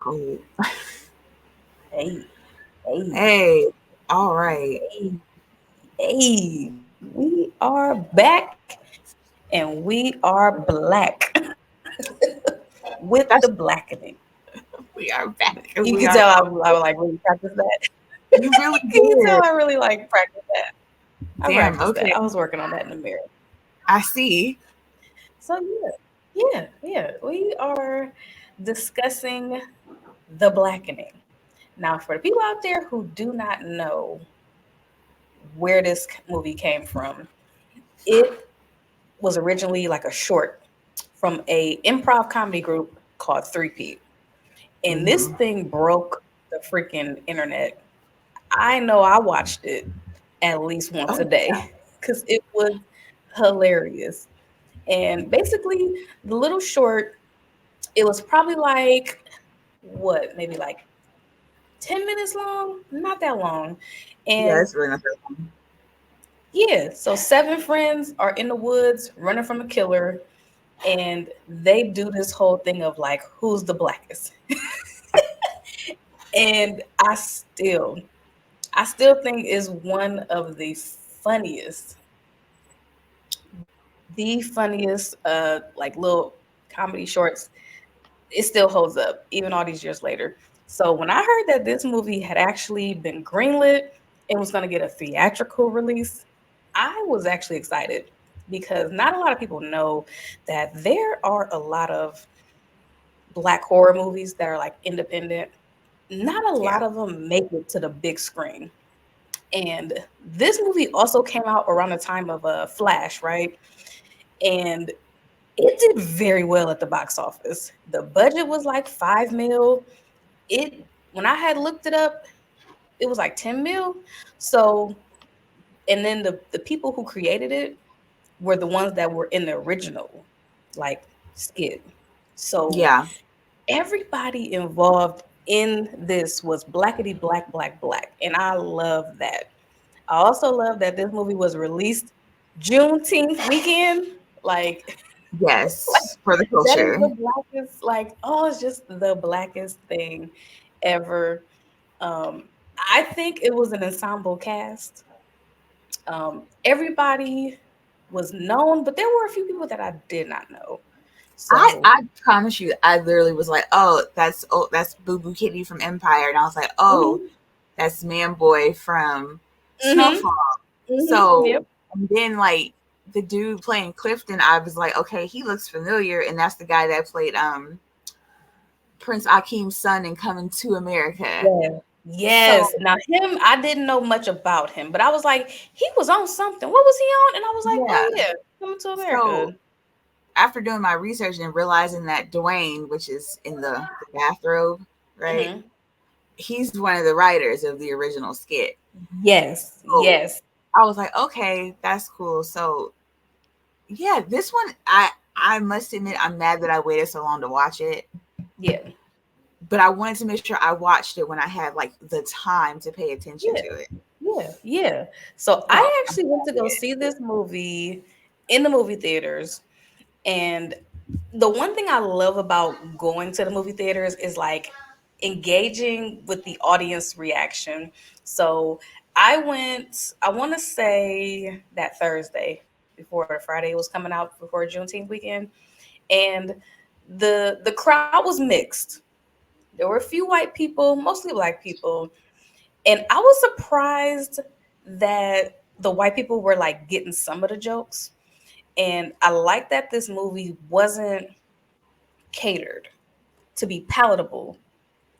Oh, Hey, hey, hey, all right. hey, hey, we are back and we are black with the That's blackening. we are back and You we can are tell all I like really practice that. you really Can you tell did. I really like practice that? I Damn, practiced that. okay. I was working on that in the mirror. I see. So yeah. We are discussing the blackening. Now, for the people out there who do not know where this movie came from, it was originally like a short from a improv comedy group called 3P. And this Hmm. thing broke the freaking internet. I know I watched it at least once a Oh, day because it was hilarious. And basically, the little short, it was probably like, what, maybe like 10 minutes long? Not that long. yeah, And it's really not that long. yeah, so seven friends are in the woods running from a killer, and they do this whole thing of like, who's the blackest? And I still think is one of the funniest, like little comedy shorts. It still holds up even all these years later. So when I heard that this movie had actually been greenlit and was going to get a theatrical release, I was actually excited because not a lot of people know that there are a lot of black horror movies that are like independent. Not a Yeah. lot of them make it to the big screen. And this movie also came out around the time of Flash, right? And it did very well at the box office. The budget was like 5 mil. It When I had looked it up, it was like 10 mil. So, and then the people who created it were the ones that were in the original, like skit. So Yeah. everybody involved in this was blackety black, black, black. And I love that. I also love that this movie was released Juneteenth weekend. Like, like Yes. For the that is culture. the blackest, like, oh, it's just the blackest thing ever. Um, I think it was an ensemble cast. Everybody was known, but there were a few people that I did not know. So, I promise you, I literally was like, oh, that's Boo Boo Kitty from Empire, and I was like, oh, hmm that's Man Boy from hmm Snowfall. So yep. and then like the dude playing Clifton, I was like, okay, he looks familiar, and that's the guy that played Prince Akeem's son in Coming to America. Yeah. Yes. So Now him, I didn't know much about him, but I was like, he was on something. What was he on? And I was like, yeah, oh yeah, coming to America. so after doing my research and realizing that Dwayne, which is in the bathrobe, right, hmm he's one of the writers of the original skit. Yes. So Yes. I was like, okay, that's cool. So yeah, this one I must admit I'm mad that I waited so long to watch it, Yeah. but I wanted to make sure I watched it when I had like the time to pay attention Yeah. to it. Yeah. So So I I'm actually went to glad I go did. see this movie in the movie theaters. And the one thing I love about going to the movie theaters is like engaging with the audience reaction. So I want to say that Thursday before Friday was coming out before Juneteenth weekend. And the crowd was mixed. There were a few white people, mostly black people, and I was surprised that the white people were like getting some of the jokes. And I like that this movie wasn't catered to be palatable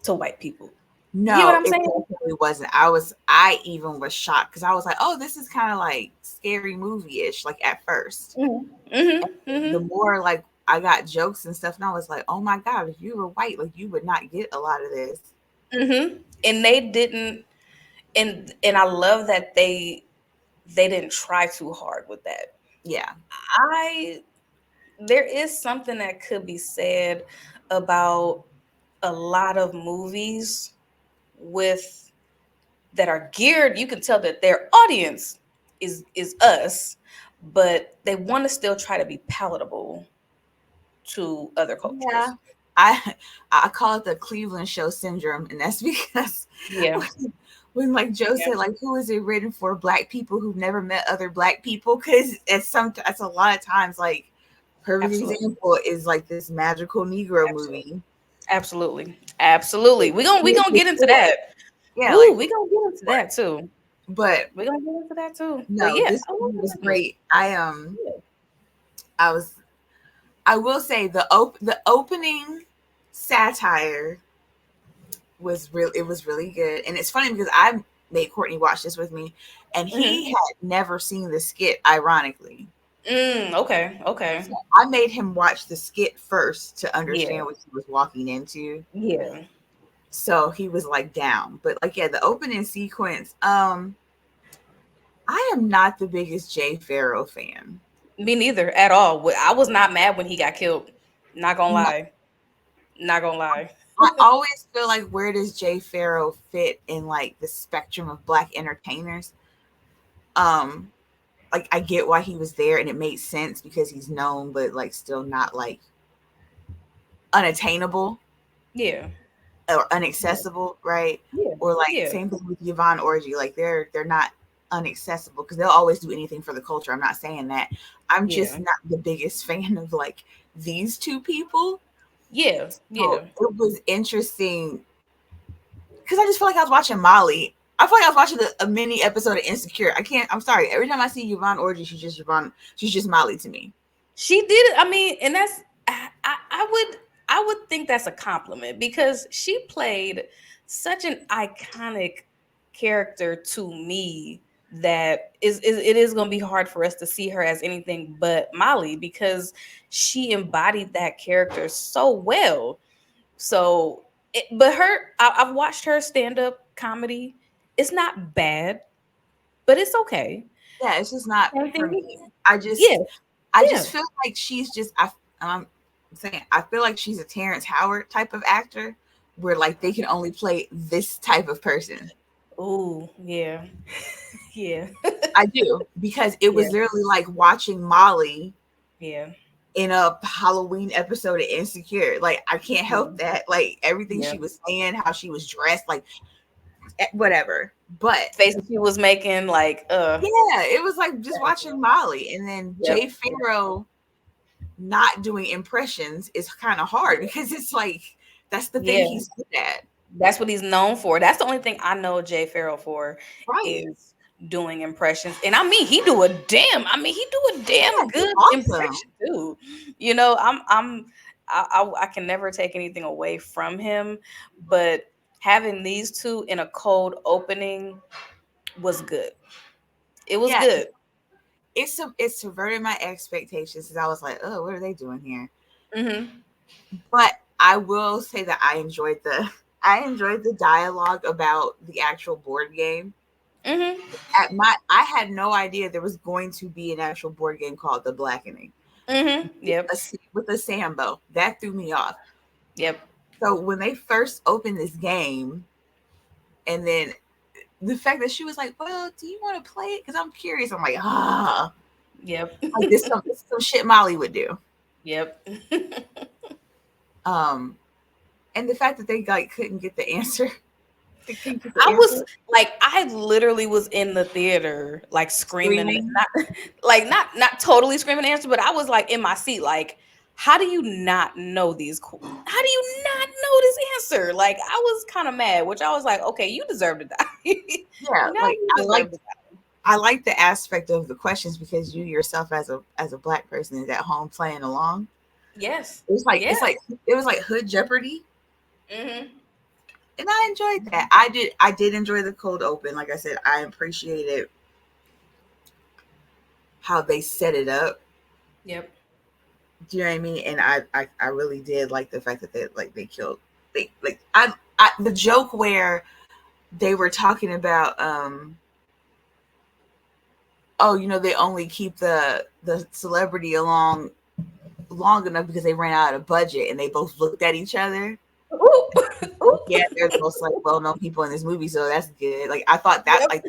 to white people. You get what No, I'm it saying? definitely wasn't. I even was shocked because I was like, oh, this is kind of like scary movie-ish, like at first. hmm hmm The hmm more like I got jokes and stuff, and I was like, oh my God, if you were white, like you would not get a lot of this. And they didn't, and I love that they didn't try too hard with that. Yeah. I There is something that could be said about a lot of movies with that are geared, you can tell that their audience is us, but they want to still try to be palatable to other Yeah. cultures. I I call it the Cleveland Show syndrome, and that's because Yeah, when like Joe yeah, said, like, who is it written for? Black people who've never met other black people, because it's a lot of times, like, perfect absolutely, example is like this magical Negro absolutely, movie. absolutely, absolutely. Like, We gonna get into before. that. Yeah, Woo, like we gonna get into before. that too. But We gonna get into that too. But no, yeah, this I love movie was that movie. great. I was I will say the opening satire was real. It was really good, and it's funny because I made Courtney watch this with me, and Hmm. he had never seen the skit. Ironically, Okay, so okay. I made him watch the skit first to Yeah, understand what he was walking into. yeah. So he was like down, but like, yeah, the opening sequence. I am not the biggest Jay Farrow fan. Me neither at all. I was not mad when he got killed. Not gonna lie. Not gonna lie. I always feel like, where does Jay Farrow fit in like the spectrum of black entertainers? Um, like, I get why he was there and it made sense because he's known, but like still not like unattainable Yeah, or yeah, unaccessible, right? yeah, Or like yeah, same thing with Yvonne Orgy, like they're not unaccessible because they'll always do anything for the culture. I'm not saying that. I'm just yeah, not the biggest fan of like these two people. yeah, So yeah. it was interesting because I just feel like I was watching Molly. I feel like I was watching a mini episode of Insecure. I can't. I'm sorry. Every time I see Yvonne Orgy, she's just Yvonne. She's just Molly to me. She did it. I mean, and that's I would think that's a compliment because she played such an iconic character to me that is it is going to be hard for us to see her as anything but Molly because she embodied that character so well. So, but I've watched her stand up comedy. It's not bad, but it's okay. Yeah, it's just not Same for thing. me. I Yeah, just, I yeah. just feel like she's just. I'm saying I feel like she's a Terrence Howard type of actor, where like they can only play this type of person. Oh, yeah. Yeah. I do because it Yeah. was literally like watching Molly Yeah. in a Halloween episode of Insecure. Like, I can't Yeah. help that. Like, everything Yeah. she was saying, how she was dressed, like, whatever. But Faces she was making, like, yeah, it was like just watching Molly, and then yep. Jay Farrow not doing impressions is kind of hard because it's like that's the thing Yeah. he's good at. That's what he's known for. That's the only thing I know Jay Farrell for Right. is doing impressions. And I mean, he do a damn Yeah, he's good awesome. impression too. You know, I can never take anything away from him, but having these two in a cold opening was good. It was Yeah, good. it subverted my expectations because I was like, oh, what are they doing here? Hmm. But I will say that I enjoyed the dialogue about the actual board game. Hmm. I had no idea there was going to be an actual board game called The Blackening Hmm. Yep. with a Sambo. That threw me off. Yep. So when they first opened this game, and then the fact that she was like, "Well, do you want to play it? Because I'm curious." I'm like, Yep. like this is some shit Molly would do. Yep. Um, and the fact that they like couldn't get the answer, they couldn't get the I was answer, like, I literally was in the theater, like screaming, screaming. not totally screaming the answer, but I was like in my seat, like, how do you not know how do you not know this answer? Like, I was kind of mad, which I was like, okay, you deserve to die. Yeah, Now like you deserve to die. I like the aspect of the questions because you yourself as a black person is at home playing along. Yes. Yeah. It was like Hood Jeopardy, Hmm. and I enjoyed that. I did enjoy the cold open. Like I said, I appreciated how they set it up. Yep. Do you know what I mean? And I really did like the fact that they killed I the joke where they were talking about oh, they only keep the celebrity along long enough because they ran out of budget, and they both looked at each other. Ooh. Like, Ooh. yeah, they're the most like well-known people in this movie, so that's good. Like, I thought that Yep. like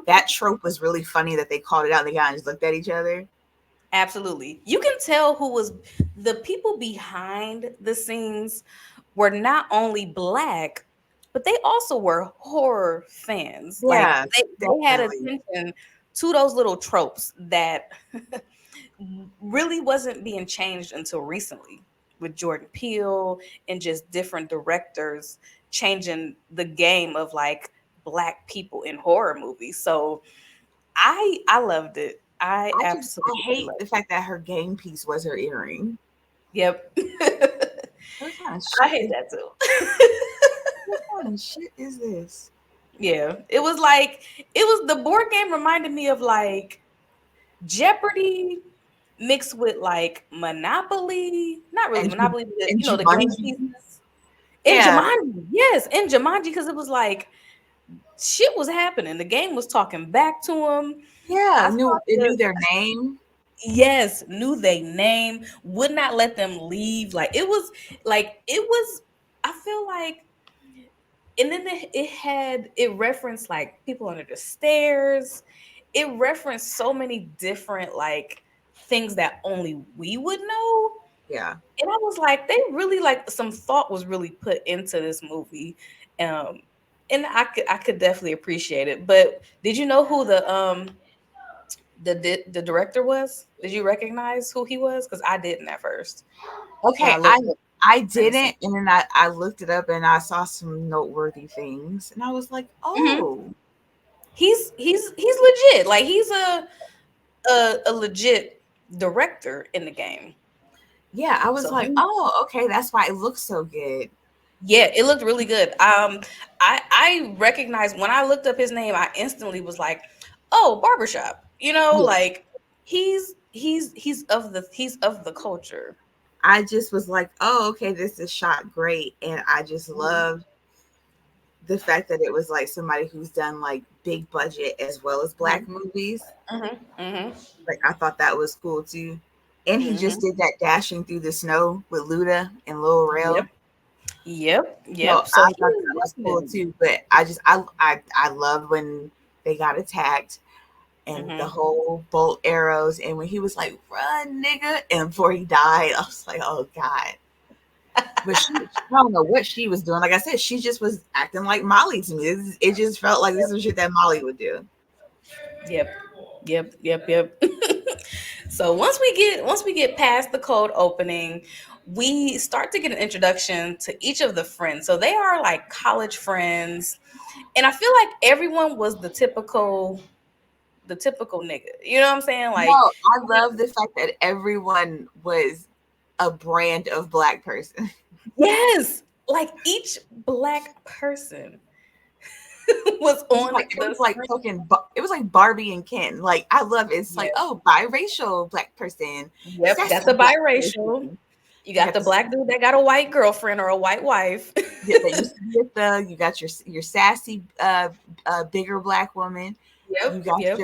that trope was really funny that they called it out. And they kind of just looked at each other. Absolutely. You can tell who was the people behind the scenes were not only black, but they also were horror fans. Like Yeah, they had definitely. attention to those little tropes that really wasn't being changed until recently with Jordan Peele and just different directors changing the game of like black people in horror movies. So I loved it. I I absolutely hate loved the it. fact that her game piece was her earring. Yep. What kind of I shit hate is that too. what kind of shit is this? Yeah. It was like it was the board game reminded me of like Jeopardy mixed with like Monopoly. Not really And Ju- Monopoly, but and the game Jumanji. pieces. In Yeah, Jumanji. Yes, in Jumanji, because it was like shit was happening. The game was talking back to him. yeah. I Knew thought it the knew their name. yes, knew they name, would not let them leave. Like it was I feel like and then it referenced like people under the stairs. It referenced so many different like things that only we would know. Yeah. And I was like, they really like some thought was really put into this movie. Um and I could definitely appreciate it. But did you know who the director was? Did you recognize who he was? Because I didn't at first when Okay, I looked up I behind the scenes. didn't, and then I looked it up and I saw some noteworthy things, and I was like, Hmm. oh, He's legit. Like he's a legit director in the game. yeah. I was So like, he oh, okay, that's why it looks so good. yeah, it looked really good. I recognized when I looked up his name, I instantly was like, oh, barbershop. Yeah, Like he's of the culture. I just was like, oh, okay, this is shot great, and I just Hmm. loved the fact that it was like somebody who's done like big budget as well as black movies. Hmm. Hmm. Like I thought that was cool too. And he just Hmm. did that dashing through the snow with Luda and Lil Yep. Rel. Yep. So Yep. So I he thought is that was cool definitely. too. But I loved when they got attacked and the Hmm. whole bolt arrows and when he was like, run, nigga, and before he died, I was like, oh God. But I don't know what she was doing. Like I said, she just was acting like Molly to me. It just felt like this was shit that Molly would do. Yep. Yep. Yep. Yep. So once we get past the cold opening, we start to get an introduction to each of the friends. So they are like college friends, and I feel like everyone was the typical nigga. You know what I'm saying? No, Like I love the fact that everyone was a brand of black person. yes, like each black person was on It the was like screen. fucking it was like Barbie and Ken. Like I love it. It's like, oh, biracial black person, Yep, that's sassy a black biracial. person. You You got got the this black dude that got a white girlfriend or a white wife. that used to be a thug. You got your sassy bigger black woman. Yep, yep,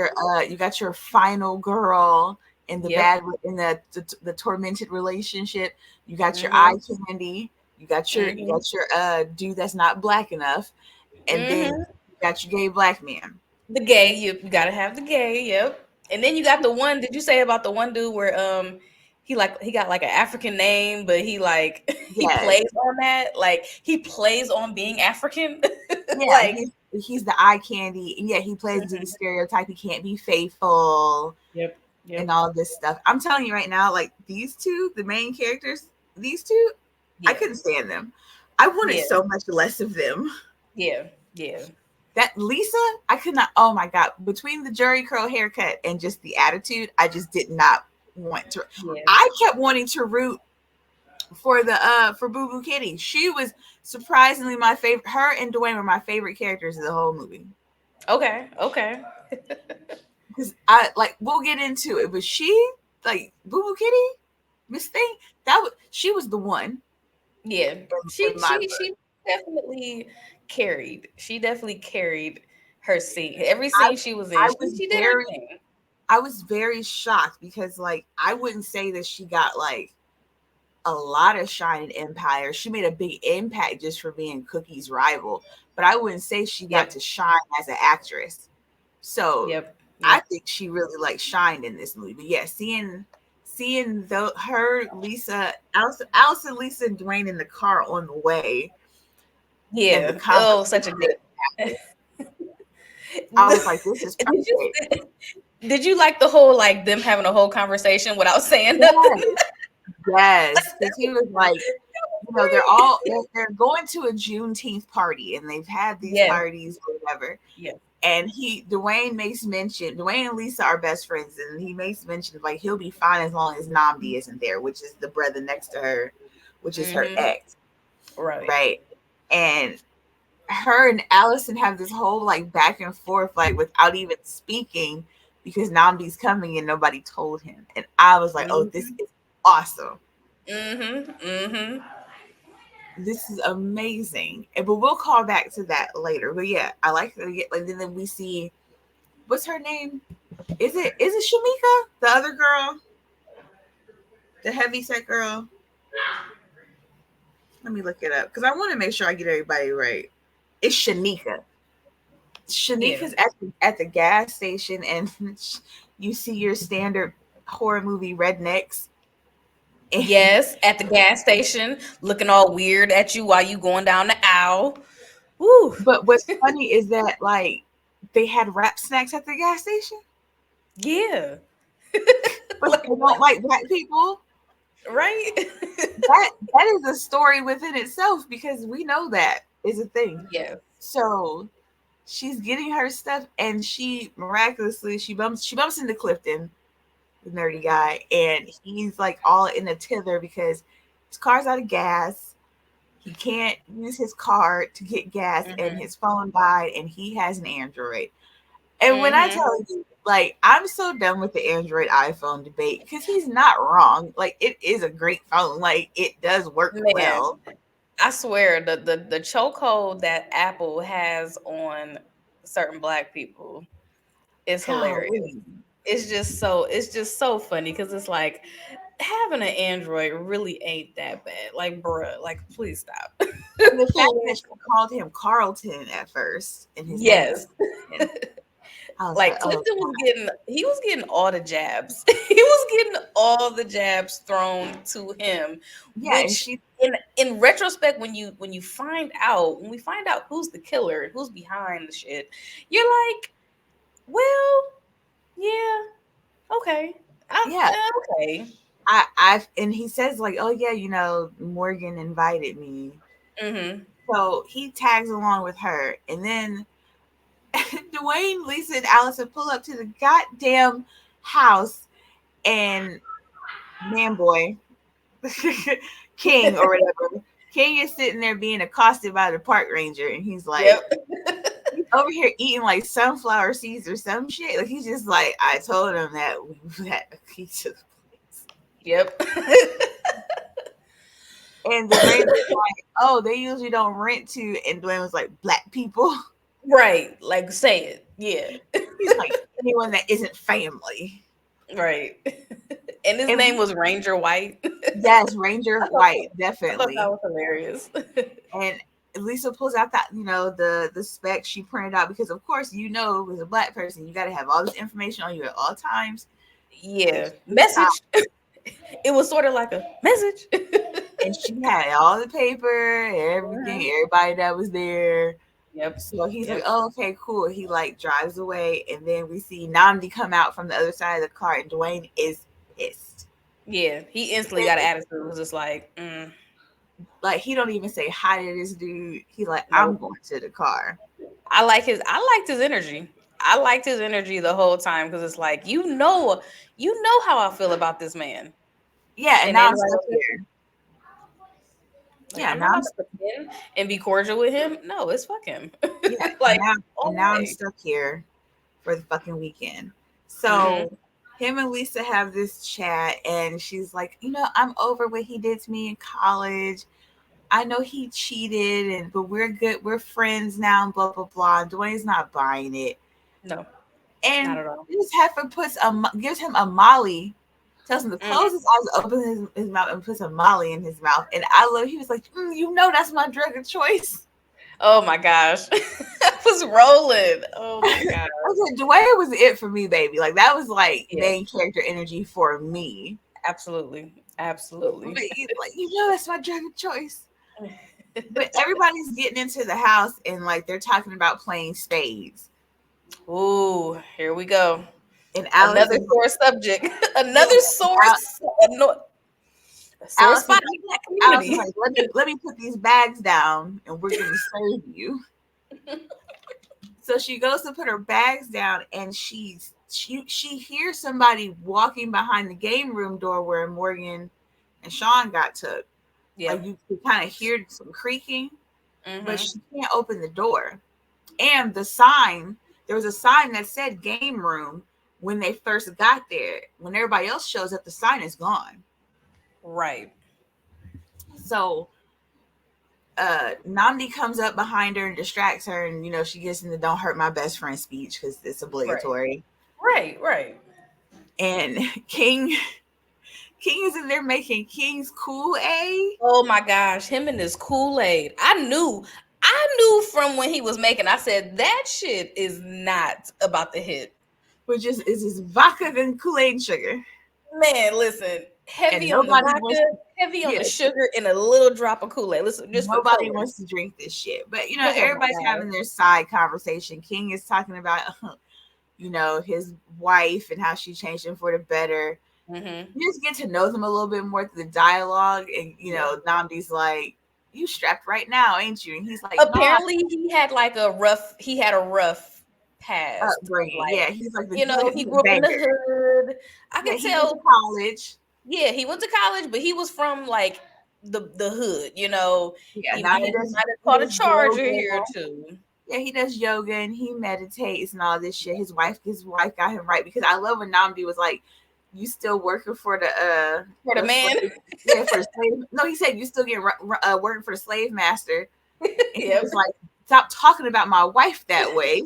You got your final girl in the yep. bad in the tormented relationship. You got your eye Mhm, candy. You mhm, got your dude that's not black enough, and then mhm. you got your gay black man. The gay, you gotta have the gay. Yep. And then you got the one. Did you say about the one dude where he got like an African name, but he like he Yes, plays on that, like he plays on being African, yeah, like. he's the eye candy, and yeah, he plays into the Mhm. stereotype. He can't be faithful Yep, and yep, all this stuff. I'm telling you right now, like these two, the main characters, these two, I yeah, couldn't stand them. I wanted yeah, so much less of them. yeah, yeah, That Lisa, I could not. Oh my god! Between the Jerry curl haircut and just the attitude, I just did not want to. yeah. I kept wanting to root for Boo Boo Kitty. She was surprisingly my favorite. Her and Dwayne were my favorite characters of the whole movie. Okay, okay. Because I like we'll get into it, but she like Boo Boo Kitty, Miss Thing, she was the one Yeah, in my book. she definitely carried. She definitely carried her scene. Every I scene she was in, I was she did her very thing. I was very shocked because like I wouldn't say that she got like a lot of shine in Empire. She made a big impact just for being Cookie's rival, but I wouldn't say she got Yep, to shine as an actress. So yep. I Yep. think she really like shined in this movie. But yeah, seeing the her Lisa, Allison, Lisa, and Dwayne in the car on the way, and the Yeah. Oh, conversation such a that good. happened, I was like, this is did you perfect. did you like the whole like them having a whole conversation without saying nothing? Yes, yes, because he was like, they're going to a Juneteenth party, and they've had these Yeah. parties or whatever. Yeah. And Dwayne and Lisa are best friends, and he makes mention like he'll be fine as long as Namdi isn't there, which is the brother next to her, which is her Mm-hmm. ex, Right. right? And her and Allison have this whole like back and forth, like without even speaking, because Namdi's coming and nobody told him. And I was like, oh, this Mm-hmm. is awesome. Mm-hmm. Mm-hmm. This is amazing. But we'll call back to that later. But yeah, I like that. Like then we see, what's her name? Is it Shamika, the other girl, the heavy set girl? Let me look it up because I want to make sure I get everybody right. It's Shanika. Yeah. Shanika's at the gas station, and you see your standard horror movie rednecks. And, Yes, at the gas station, looking all weird at you while you going down the aisle. Woo. but what's funny is that like they had wrap snacks at the gas station, Yeah. but Like they don't what? like black people. Right? That is a story within itself because we know that is a thing. Yes. So she's getting her stuff, and she miraculously she bumps into Clifton, the nerdy guy, and he's like all in a tither because his car's out of gas. He can't use his card to get gas, and Mm-hmm. his phone died, and he has an Android. And when I Mm-hmm. tell you, like, I'm so done with the Android iPhone debate because he's not wrong. Like, it is a great phone. Like, it does work Man, well. I swear the chokehold that Apple has on certain black people is hilarious. Golly. It's just so funny because it's like having an Android really ain't that bad. Like, bruh, like please stop. And the fact that Please. she called him Carlton at first, and his name is Yes. Carlton, I was like, Like oh, Clifton was getting he was getting all the jabs. He was getting all the jabs thrown to him, yeah. And which she, in retrospect when you find out when we find out who's the killer and who's behind the shit, you're like, well, yeah, okay. yeah, Okay. and he says, like, oh, yeah, Morgan invited me. Mhm. So he tags along with her. And then Dwayne, Lisa, and Allison pull up to the goddamn house, and man, boy, King or whatever, King is sitting there being accosted by the park ranger, and he's like, Yep. he's over here eating like sunflower seeds or some shit. Like, he's just like, I told him that we had a key to the place. Yep. And the ranger's like, oh, they usually don't rent to, and Dwayne was like, black people. Right. Like say it. Yeah. He's like, anyone that isn't family. Right. And his And name was Ranger White. yes, Ranger I thought White, I thought that definitely. was hilarious. And Lisa pulls out that, the specs she printed out because of course, as a black person, you gotta have all this information on you at all times. And Yeah. she found Message. It was sort of like a message. and she had all the paper, everything, Mhm. everybody that was there. Yep. So he's like, Yep. oh, okay, cool. He like drives away, and then we see Namdi come out from the other side of the car, and Dwayne is pissed. Yeah. He instantly got an attitude. It was just like, Like he don't even say hi to this dude. He like, I'm nope. going to the car. I liked his energy. I liked his energy the whole time because it's like, you know how I feel about this man. Yeah, and And now I'm everybody stuck else here. like, Yeah, I'm not now I'm about to pretend and be cordial with him. No, it's fuck him. yeah, and Like now all and the now I'm way. stuck here for the fucking weekend. Hmm. So him and Lisa have this chat, and she's like, I'm over what he did to me in college. I know he cheated, but we're good. We're friends now, and blah blah blah. And Dwayne's not buying it, No, not and at all. this heifer gives him a Molly, tells him to close Hmm. his eyes, open his mouth, and puts a Molly in his mouth. And I love. He was like, that's my drug of choice. Oh my gosh. was rolling. Oh my god. I said, Dwayne was it for me, baby. Like that was like Yeah, main character energy for me. absolutely. But Absolutely. like that's my drug of choice. But everybody's getting into the house and like they're talking about playing spades. Ooh, here we go. And Alex Another is sore subject. yeah, Another sore, a sore Alex is spot in like the black Alex is community. like, let me put these bags down and we're gonna save you. So she goes to put her bags down and she hears somebody walking behind the game room door where Morgan and Sean got took. Like Yep. you kind of hear some creaking, but Mm-hmm. she can't open the door. And the sign, there was a sign that said game room when they first got there. When everybody else shows up, the sign is gone. Right. So Nandi comes up behind her and distracts her, and she gets in the "Don't hurt my best friend" speech because it's Right. obligatory. Right. Right. And King is in there making King's Kool-Aid, Oh my gosh, him and his Kool-Aid. I knew from when he was making, I said that shit is not about to hit. which is just vodka and Kool-Aid and sugar, Man, listen, and heavy on the nobody wants. vodka, heavy on the Yes, sugar, and a little drop of Kool-Aid. Listen, just for nobody color. wants to drink this shit. But Oh my everybody's god. having their side conversation. King is talking about his wife and how she changed him for the better. Mm-hmm. You just get to know them a little bit more through the dialogue, and Yeah. Namdi's like, "You strapped right now, ain't you?" And he's like, "No, Apparently, he had a rough past of upbringing. like, Yeah, he's like he he's a grew up in the banker. hood. I Yeah, could he went to tell. college. Yeah, he went to college, but he was from like the hood. Yeah, He now might have he caught a does charger yoga. here or two. Yeah, he does yoga and he meditates and all this shit. His wife got him right because I love when Namdi was like, "You still working for For the the man. slave? Yeah, for the slave." No, he said, "You still getting working for the slave master." And he Yep. was like, "Stop talking about my wife that way.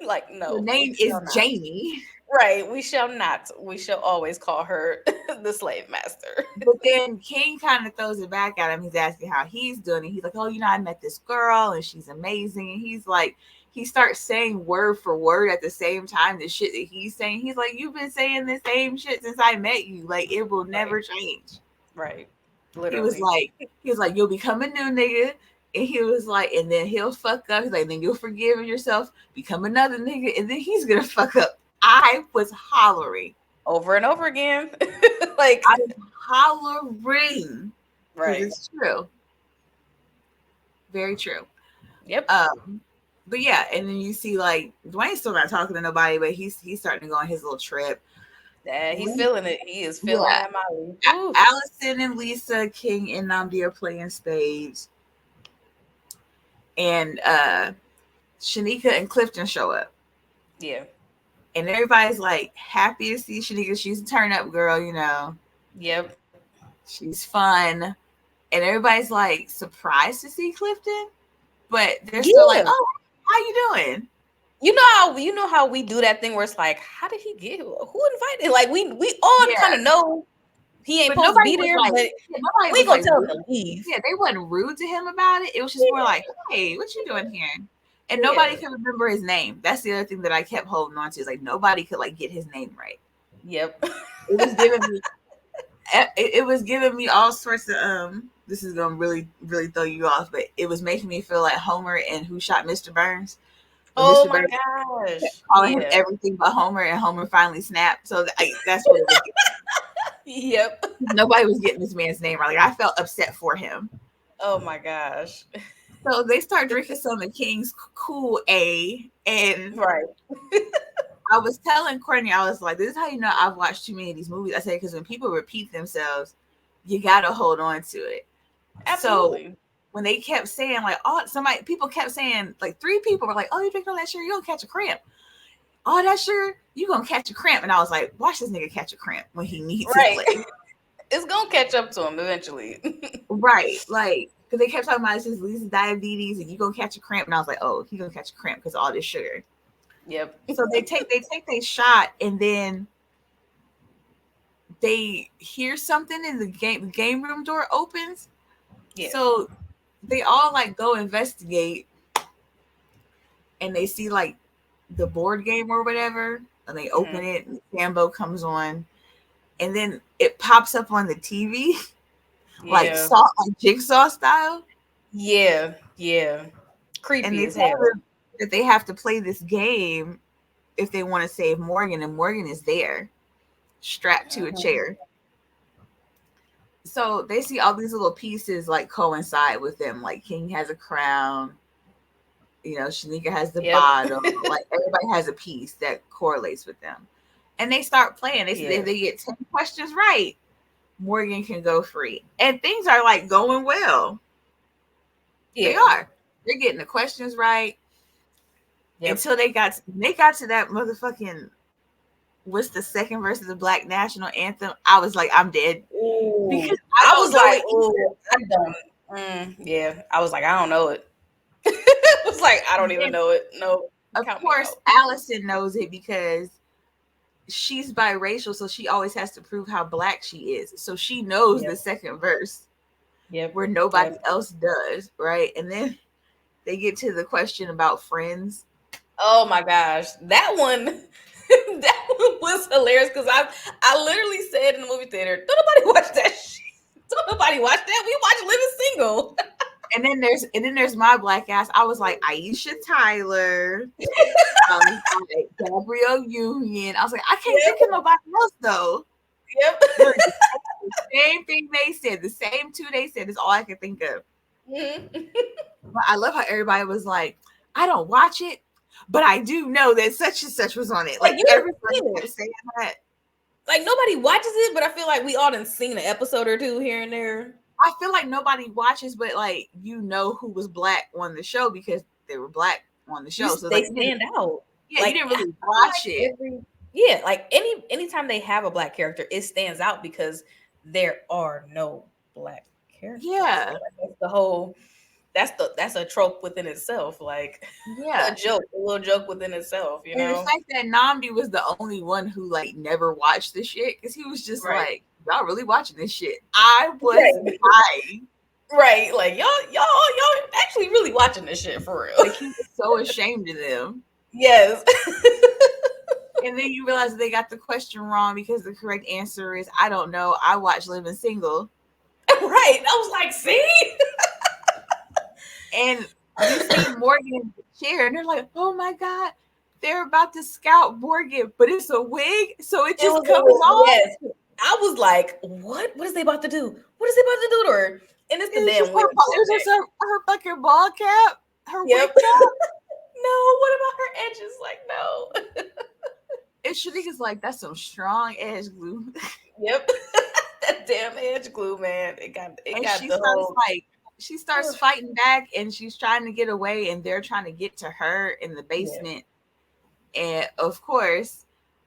Like, Her no, we name is shall not. Jamie." Right, we shall not. We shall always call her the slave master. But then King kind of throws it back at him. He's asking how he's doing. And he's like, "Oh, I met this girl and she's amazing." And he's like, he starts saying word for word at the same time the shit that he's saying. He's like, "You've been saying the same shit since I met you. Like, it will Right, never change." right. He was Literally. like, "You'll become a new nigga." And he was like, and then he'll fuck up. He's like, then you'll forgive yourself, become another nigga, and then he's gonna fuck up. I was hollering. Over and over again. Like, I was hollering because right. it's true. Very true. Yep. Um, but yeah, and then you see like Dwayne's still not talking to nobody, but he's starting to go on his little trip. Yeah, he's feeling it. He is feeling Yeah, that Molly. Ooh. Allison and Lisa, King and Namdi are playing spades, and Shanika and Clifton show up, Yeah. and everybody's like happy to see Shanika. She's a turn up girl, Yep. she's fun, and everybody's like surprised to see Clifton, but they're still like, Yeah. "Oh, how you doing?" You know how we do that thing where it's like, how did he get here? Who invited? Like, we all kind Yeah, of know he ain't but supposed to be there, but nobody we ain't was gonna like tell him rude. to leave. Yeah, they wasn't rude to him about it. It was just more like, "Hey, what you doing here?" And nobody Yeah. could remember his name. That's the other thing that I kept holding on to is like nobody could like get his name right. Yep. It was giving me it was giving me all sorts of this is gonna really really throw you off, but it was making me feel like Homer and Who Shot Mr. Burns. When Oh Mr. my Burns kept gosh. calling him Yeah. everything but Homer, and Homer finally snapped. So that's what it was. Yep. Nobody was getting this man's name right. Like I felt upset for him. Oh my gosh. So they start drinking some of King's Kool-Aid, and Right. I was telling Courtney, I was like, "This is how you know I've watched too many of these movies." I said because when people repeat themselves, you gotta hold on to it. So Absolutely. when they kept saying like, "Oh," people kept saying like three people were like, "Oh, you drink all that sugar, you gonna catch a cramp. All that sugar, you gonna catch a cramp." And I was like, "Watch this nigga catch a cramp when he needs it." Right. Like, It's gonna catch up to him eventually. right, like because they kept talking about it's just Lisa's diabetes and you gonna catch a cramp, and I was like, "Oh, he gonna catch a cramp because of all this sugar." Yep. So they take their shot, and then they hear something in the game room door opens. Yeah. So they all like go investigate, and they see like the board game or whatever, and they open Mhm. it, and Sambo comes on, and then it pops up on the TV like Yeah. like Jigsaw style, Yeah. Yeah. and Creepy they as tell hell. them that they have to play this game if they want to save Morgan, and Morgan is there, strapped to a Mhm. chair. So they see all these little pieces like coincide with them. Like King has a crown, Shanika has the Yep. bottle. Like everybody has a piece that correlates with them. And they start playing. They say Yeah. if they get 10 questions right, Morgan can go free. And things are like going well. They Yeah. are. They're getting the questions right Yep. until they got to that motherfucking what's the second verse of the Black National Anthem. I was like, I'm dead because Ooh. I I don't was know like, it either. ooh, I don't. Yeah. I was like, I don't know it. I was like, I don't even Then know it. No, of count me course out. Allison knows it because she's biracial, so she always has to prove how black she is. So she knows Yep. the second verse Yep. where nobody Yep. else does, right? And then they get to the question about friends. Oh my gosh, that one, that one was hilarious because I literally said in the movie theater, don't nobody watch that shit. Don't nobody watch that. We watch Living Single. And then there's my black ass. I was like Aisha Tyler. I was like Gabrielle Union. I was like, I can't think of Yep. nobody else though. Yep. Heard the same thing they said, the same two they said is all I can think of. Mhm. But I love how everybody was like, I don't watch it, but I do know that such and such was on it. Like Like you done everybody seen kept it. saying that. Like nobody watches it, but I feel like we all done seen an episode or two here and there. I feel like nobody watches, but like who was black on the show because they were black on the show. So They like you didn't, stand out. yeah, you Like didn't I really feel watch like it. every yeah, like anytime they have a black character, it stands out because there are no black characters. Yeah, Like, that's the whole that's a trope within itself, like yeah. a little joke within itself, you And the know? fact that Namdi was the only one who like never watched the shit because he was just Right. like, y'all really watching this shit? I was Right. dying. Right. Like y'all actually really watching this shit for real. Like he was so ashamed of them. Yes. And then you realize they got the question wrong because the correct answer is I don't know. I watch Living Single. Right. I was like, see? And you see Morgan in the chair, and they're like, "Oh my god, they're about to scout Morgan, but it's a wig, so it It just was comes off." yes. I was like, what? What is they about to do? What is they about to do to her? And it's It the was just damn her. wig It was pulled just back. her fucking ball cap, her wig Yep. cap. No, what about her edges? Like, no. And Shanika's like, "That's some strong edge glue," Yep. That damn edge glue, man. It and got the whole she starts fighting back, and she's trying to get away, and they're trying to get to her in the yeah. basement. And of course,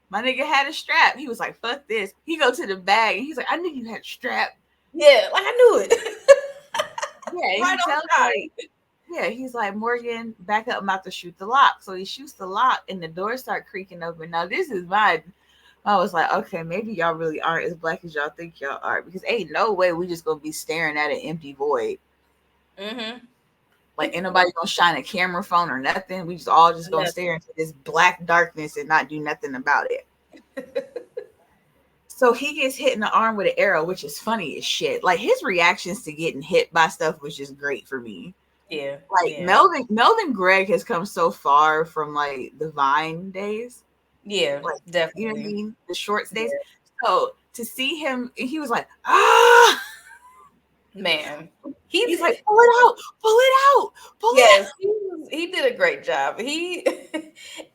my nigga had a strap. He was like, "Fuck this." He go to the bag, and he's like, "I knew you had a strap." Yeah, like I knew it. Yeah, Right he on tells time. yeah, he's like, Morgan, back up, I'm about to shoot the lock. So he shoots the lock and the doors start creaking open. Now, this is my, I was like, okay, maybe y'all really aren't as black as y'all think y'all are because ain't no way we just gonna be staring at an empty void. Mm-hmm. Like, ain't nobody gonna shine a camera phone or nothing. We just all just gonna stare into this black darkness and not do nothing about it. So he gets hit in the arm with an arrow, which is funny as shit. Like, his reactions to getting hit by stuff was just great for me. Yeah, Like yeah, Melvin Gregg has come so far from like the Vine days, yeah, like you know what I definitely. mean, the shorts days. Yeah, So to see him, he was like, ah, man. he's He like, pull it out, pull it out, pull it yes, out. he did a great job.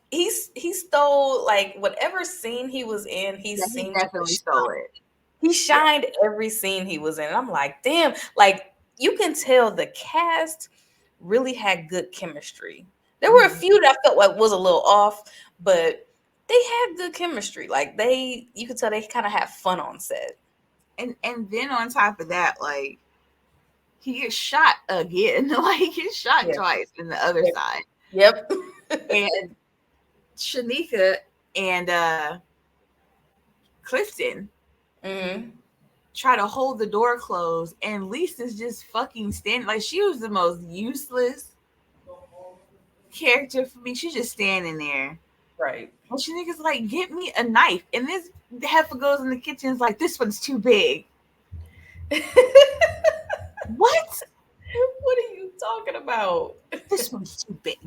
He stole like whatever scene he was in, he Yeah, he seemed to definitely stole shine. it. He Yeah. shined every scene he was in. And I'm like, damn, like you can tell the cast really had good chemistry. There were a Mm-hmm. few that I felt like was a little off, but they had good chemistry. Like you could tell they kind of had fun on set. And then on top of that, like he gets shot again, like he gets shot Yeah. twice in the other Yep. side, Yep. and Shanika and Clifton hmm try to hold the door closed, and Lisa's just fucking standing like she was the most useless character for me. She's just standing there. Right. And Shanika's like, get me a knife. And this heifer goes in the kitchen and is like, this one's too big. What? What are you talking about? This one's too big.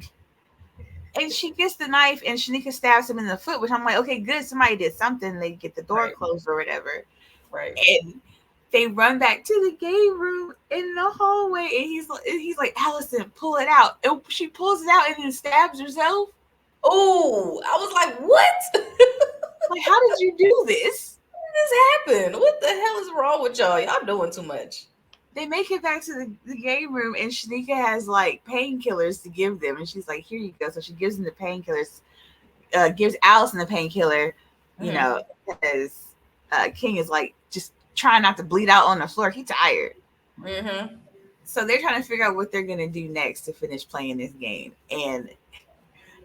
And she gets the knife and Shanika stabs him in the foot, which I'm like, okay, good. Somebody did something. They get the door Right. closed or whatever. Right. And they run back to the game room in the hallway. And he's like, Allison, pull it out. And she pulls it out and then stabs herself. Oh, I was like, what? Like, how did you do this? This happened? What the hell is wrong with y'all? Y'all doing too much. They make it back to the game room, and Shanika has like painkillers to give them, and she's like, "Here you go." So she gives them the painkillers, gives Allison the painkiller, you Mm-hmm. know, because King is like just trying not to bleed out on the floor. He's tired, Mm-hmm. so they're trying to figure out what they're gonna do next to finish playing this game. And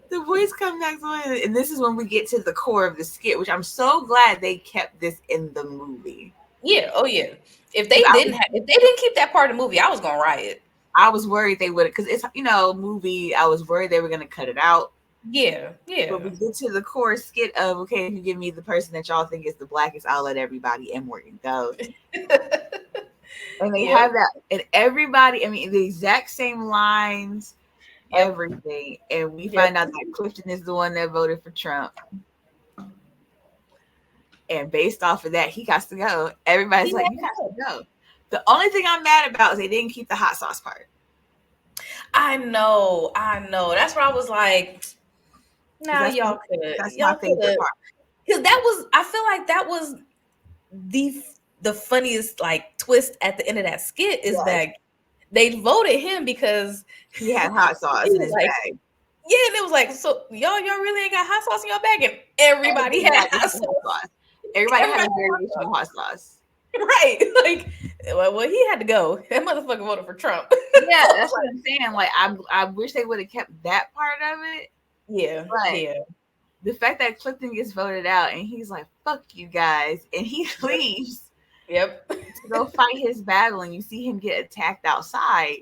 the voice comes back on, and this is when we get to the core of the skit, which I'm so glad they kept this in the movie. Yeah. Oh yeah. If Because they didn't if they didn't keep that part of the movie, I was gonna riot. I was worried they would, because it's movie. I was worried they were gonna cut it out. Yeah. But we Yeah. get to the core skit of, okay, if you give me the person that y'all think is the blackest, I'll let everybody in Morgan go. And they Yep. have that, and everybody, I mean, the exact same lines, Yep. everything. And we find Yep. out that Clifton is the one that voted for Trump. And based off of that, he has to go. Everybody's He like, had you to have to go. go. The only thing I'm mad about is they didn't keep the hot sauce part. I know. I know. That's where I was like, Because nah, y'all could. that's my Y'all favorite could. part. Because that was. I feel like that was the funniest like twist at the end of that skit is Yes. that they voted him because He had hot it sauce in was his like, bag. yeah, and it was like, so y'all really ain't got hot sauce in your bag, and everybody Everybody had had hot different hot sauce. sauce. Everybody had Everybody a had hot variation of sauce, hot sauce. right? Like, well, he had to go. That motherfucker voted for Trump. Yeah, So it's that's what like, I'm saying. Like, I wish they would have kept that part of it. yeah, But yeah, the fact that Clifton gets voted out and he's like, fuck you guys, and he yep, leaves yep. to go fight his battle, and you see him get attacked outside,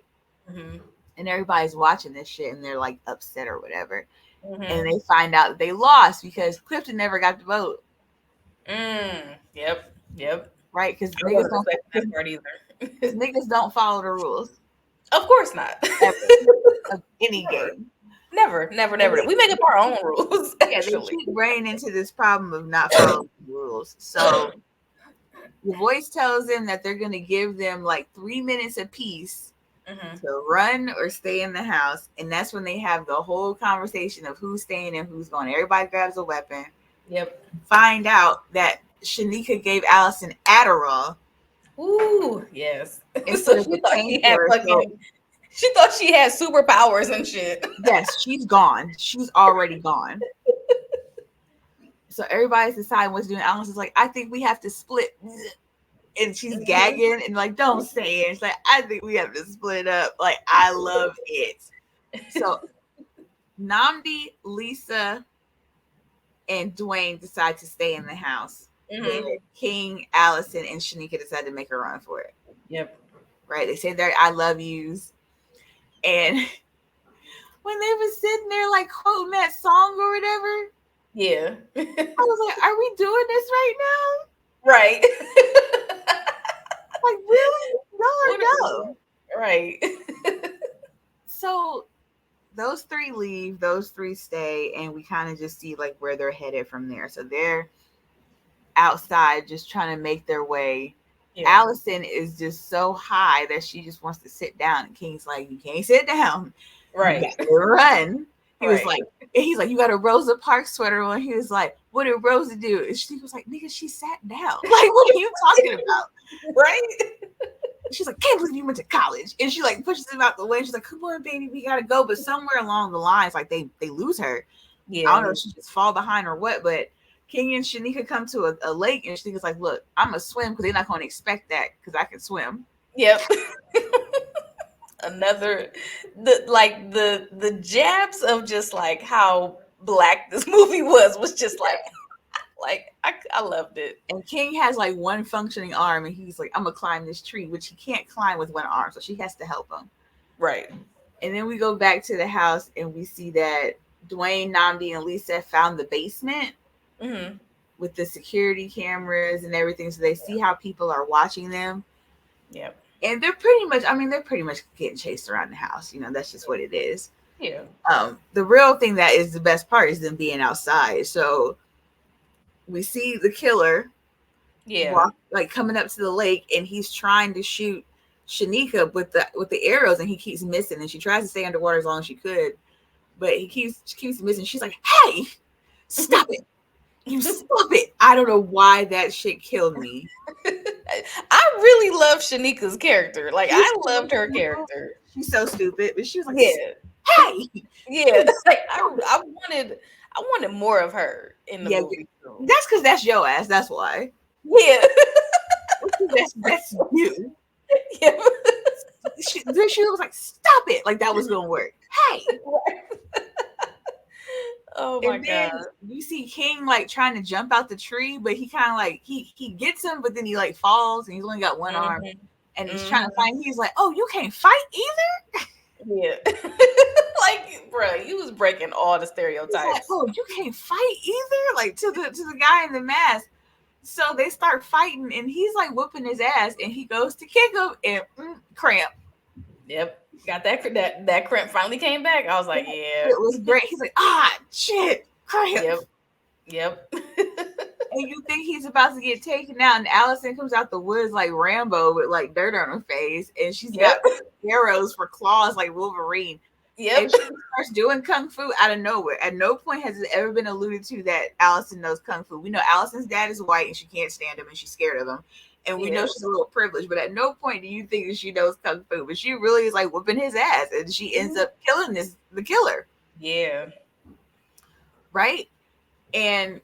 Hmm. and everybody's watching this shit and they're like upset or whatever. And Hmm. they find out they lost because Clifton never got the vote, Yep, yep. right? Because I niggas wasn't don't, expecting that part either. because niggas don't follow the rules Of course not. ever of any Never, game. never, never, And never. We make up our own rules, they actually. keep running into this problem of not following the rules. So the voice tells them that they're going to give them like 3 minutes apiece Hmm. to run or stay in the house. And that's when they have the whole conversation of who's staying and who's going. Everybody grabs a weapon. Yep. Find out that Shanika gave Allison Adderall Ooh, yes. instead So of she the thought she had painkiller. So, fucking. She thought she had superpowers and shit. yes, she's gone. She's already gone. So everybody's deciding what's doing. Allison's like, I think we have to split. And she's Hmm. gagging and like, don't say it. She's like, I think we have to split up. Like, I love it. So Namdi, Lisa, and Dwayne decide to stay in the house, where Hmm. King, Allison, and Shanika decide to make a run for it. Yep. Right? They say their I love yous. And when they were sitting there like quoting that song or whatever, Yeah. I was like, are we doing this right now? Right. Like, really? No What are we or doing? no? Right. So those three leave, those three stay, and we kind of just see like where they're headed from there. So they're outside just trying to make their way. Yeah. Allison is just so high that she just wants to sit down. And King's like, you can't sit down. You Right. got to run. He was Right. like, and he's like, you got a Rosa Parks sweater on. He was like, what did Rosa do? And she was like, nigga, she sat down. Like, what are you talking about? Right. She's like, can't believe you went to college. And she like pushes him out the way. She's like, come on, baby, we gotta go. But somewhere along the lines, like they lose her. I don't Yeah. know if she just fall behind or what, but King and Shanika come to a lake, and Shanika's like, look, I'm gonna swim because they're not gonna expect that because I can swim. Yep. Another the jabs of just like how black this movie was just like I loved it. And King has like one functioning arm, and he's like, I'm gonna climb this tree, which he can't climb with one arm, so she has to help him. Right. And then we go back to the house and we see that Dwayne, Namdi, and Lisa found the basement Mm-hmm. with the security cameras and everything. So they see how people are watching them. Yep. And they're pretty much, I mean, they're pretty much getting chased around the house. You know, that's just what it is. Yeah. The real thing that is the best part is them being outside. So we see the killer Yeah. walk, like coming up to the lake, and he's trying to shoot Shanika with the arrows, and he keeps missing. And she tries to stay underwater as long as she could, but she keeps missing. She's like, "Hey, stop it! You stop it!" I don't know why that shit killed me. I really love Shanika's character. Like She's I so loved her stupid. character. She's so stupid, but she was like, Yeah. "Hey, Yeah. you Like stop it!" I wanted more of her in the Yeah, movie too. that's because that's your ass. That's why. Yeah. That's you. Yeah. She was like, "Stop it!" Like that was gonna work. Hey, Oh my and then god. you see King like trying to jump out the tree, but he kind of like he gets him, but then he like falls, and he's only got one arm, Hmm. and he's trying to Hmm. find. He's like, "Oh, you can't fight either." Yeah. Like, bro, you was breaking all the He's like, stereotypes. "Oh, you can't fight either," like to the guy in the mask. So they start fighting, and he's like whooping his ass, and he goes to kick him, and cramp. Yep. Got that cramp finally came back. I was like, yeah. It was great. He's like, "Ah, shit, cramp." Yep. Yep. And you think he's about to get taken out, and Allison comes out the woods like Rambo with like dirt on her face, and she's got Yep. arrows for claws like Wolverine, and Yep. she starts doing kung fu out of nowhere. At no point has it ever been alluded to that Allison knows kung fu. We know Allison's dad is white and she can't stand him and she's scared of him, and we know Yeah. she's a little privileged. But at no point do you think that she knows kung fu. But she really is like whooping his ass, and she ends up killing the killer, Yeah. right? And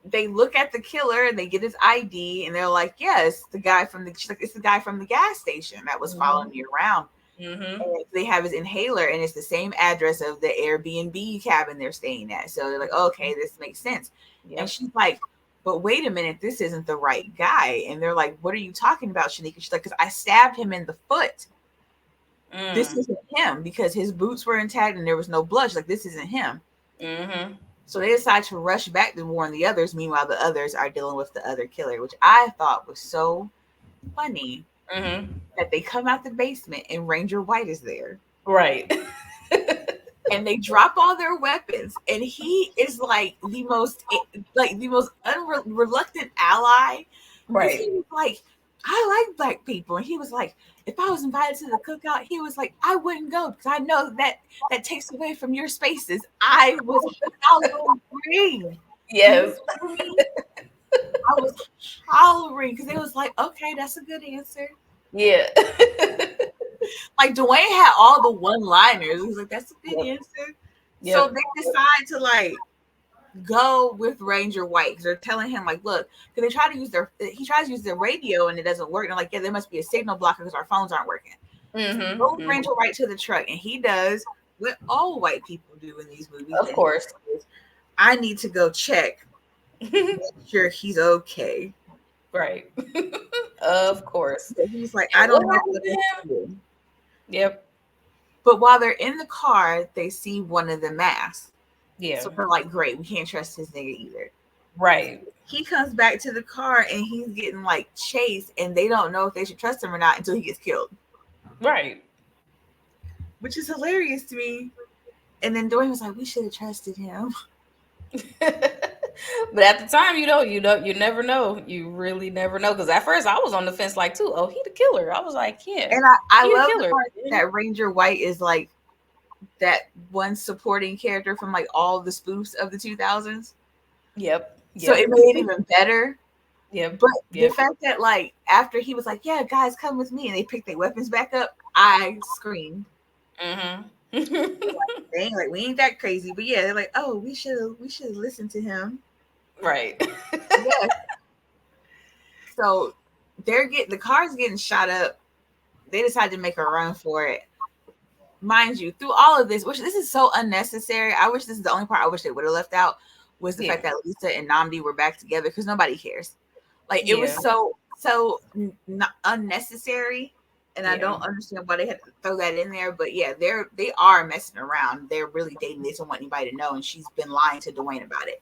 they look at the killer and they get his ID and they're like, "Yes, the guy from the." She's like, "It's the guy from the gas station that was following Mhm. me around." Mhm. And they have his inhaler and it's the same address of the Airbnb cabin they're staying at. So they're like, "Okay, this makes sense." And Yep. she's like, "But wait a minute, this isn't the right guy." And they're like, "What are you talking about, Shanika?" She's like, "Because I stabbed him in the foot. This Mm. isn't him because his boots were intact and there was no blood." She's like, "This isn't him." Mhm. So they decide to rush back to warn the others. Meanwhile, the others are dealing with the other killer, which I thought was so funny Mhm. that they come out the basement and Ranger White is there. Right. And they drop all their weapons, and he is like the most reluctant ally, because he Right. was like, "I like black people," and he was like, "If I was invited to the cookout," he was like, "I wouldn't go because I know that takes away from your spaces." I was hollering. Do you Yes. hear me? I was hollering because it was like, "Okay, that's a good answer." Yeah. Like Dwayne had all the one liners. He was like, "That's a good Yep. answer." So Yep. they decide to like go with Ranger White because they're telling him like, "Look," because he tries to use their radio and it doesn't work. And they're like, "Yeah, there must be a signal blocker because our phones aren't working." So Mhm. go with Mhm. Ranger White to the truck, and he does what all white people do in these movies, Of and he course. says, "I need to go check, make sure he's okay." Right. Of course. So he's like, "I And what don't know happened what to else him? to do." Yep. But while they're in the car, they see one of the masks. Yeah. So they're like, "Great, we can't trust this nigga either." Right. He comes back to the car and he's getting like chased, and they don't know if they should trust him or not until he gets killed, Right. which is hilarious to me. And then Dwayne was like, "We should have trusted him." But at the time, you never know. You really never know. Because at first, I was on the fence, like, too. Oh, he the killer. I was like, yeah, And I he the love the killer. part that Ranger White is like that one supporting character from like all the spoofs of the 2000s. Yep. So Yep. it made it even better. Yep. But the Yep. fact that like after he was like, "Yeah, guys, come with me," and they picked their weapons back up, I screamed. Mm-hmm. They ain't like, "We ain't that crazy," but yeah, they're like, "Oh, we should listen to him." Right. Yeah. So the car's getting shot up. They decide to make a run for it. Mind you, through all of this, which this is so unnecessary. I wish this is the only part I wish they would have left out, was the Yeah. fact that Lisa and Namdi were back together because nobody cares. Like it was Yeah. so unnecessary. and I Yeah. don't understand why they had to throw that in there. But yeah, they are messing around. They're really dating. They don't want anybody to know, and she's been lying to Dwayne about it.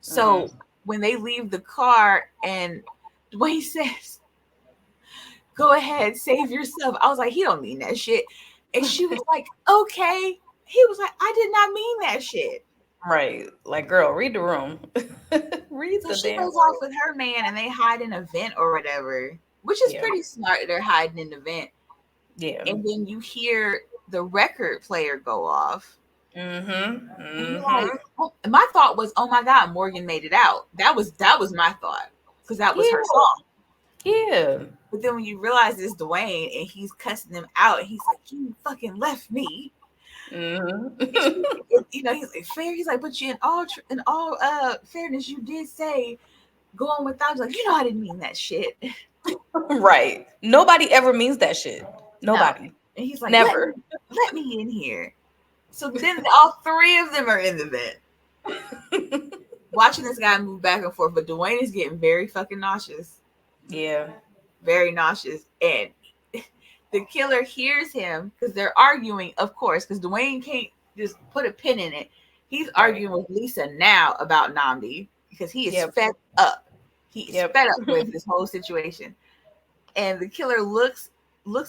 So Mm-hmm. when they leave the car, and Dwayne says, "Go ahead, save yourself," I was like, "He don't mean that shit," and she was like, "Okay." He was like, "I did not mean that shit." Right. Like, girl, read the room. Read So the she damn goes off room. with her man, and they hide in a vent or whatever, which is Yeah. pretty smart. They're hiding in the vent, Yeah. and then you hear the record player go off. Mm-hmm. And you're like, Mm-hmm. oh, my thought was, oh my God, Morgan made it out. That was my thought, because that was her Yeah. song. Yeah. But then when you realize it's Dwayne and he's cussing them out, and he's like, "You fucking left me." And she, Mm-hmm. he's like, "Fair." He's like, "But you, in all fairness, you did say go on without." He's like, "I didn't mean that shit." Right. Nobody ever means that shit. No. Nobody. And he's like, Never. let me in here." So then all three of them are in the vent, watching this guy move back and forth. But Dwayne is getting very fucking nauseous. Yeah. Very nauseous. And the killer hears him because they're arguing, of course, because Dwayne can't just put a pin in it. He's Right. arguing with Lisa now about Namdi because he is Yep. fed up. He is Yep. fed up with this whole situation. And the killer looks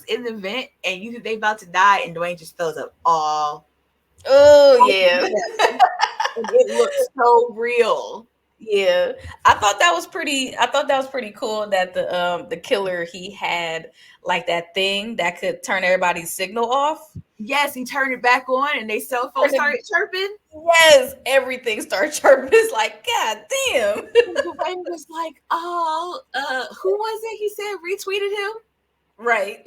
in the vent, and you think they about to die, and Dwayne just throws up Oh all yeah. together. And it looks so real. Yeah. I thought that was pretty cool that the killer, he had like that thing that could turn everybody's signal off. Yes, he turned it back on, and they cell phone started chirping. Yes, everything starts chirping. It's like, God damn. And Dwayne was like, "Oh, who was it?" He said retweeted him. Right.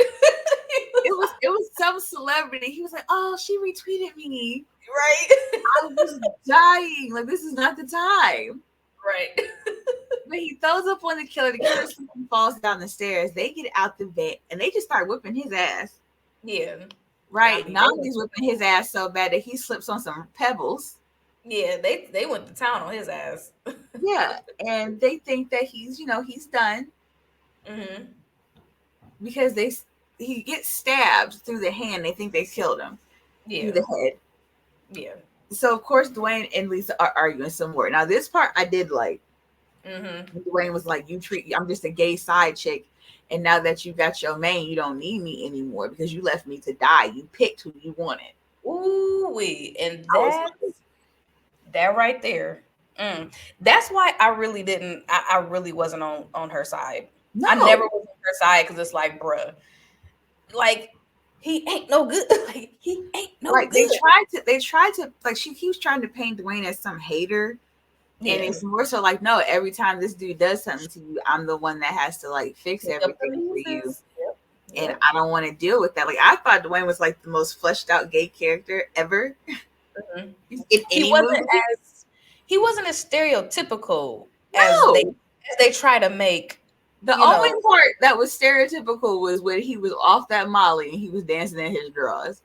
It was some celebrity. He was like, "Oh, she retweeted me." Right. I was dying. Like, this is not the time. Right. But he throws up on the killer. The killer slips and falls down the stairs. They get out the vent, and they just start whipping his ass. Yeah. I Right? mean, they went Namdi's whipping his ass so bad that he slips on some pebbles. yeah, they went to town on his ass. Yeah. And they think that he's done, Hmm. because he gets stabbed through the hand. They think they killed him through Yeah. the head. Yeah. So of course Dwayne and Lisa are arguing some more. Now this part I did like. Hmm. Dwayne was like, I'm just a gay side chick, and now that you got your main, you don't need me anymore because you left me to die. You picked who you wanted. Ooh wee. And I was like, that right there. Mm. That's why I really didn't. I really wasn't on her side. I never no. was on her side because it's like, bruh, like he ain't no good. Like he ain't no Like they good. tried to like, she keeps trying to paint Dwayne as some hater. And Yeah. it's more so like, no, every time this dude does something to you, I'm the one that has to like fix Pick up the everything for you. pieces. Yep. And Yep. I don't want to deal with that. Like, I thought Dwayne was like the most fleshed out gay character ever Mhm. in He any wasn't movie. as he wasn't as stereotypical No. as they try to make. The You only know. part that was stereotypical was when he was off that Molly and he was dancing in his drawers.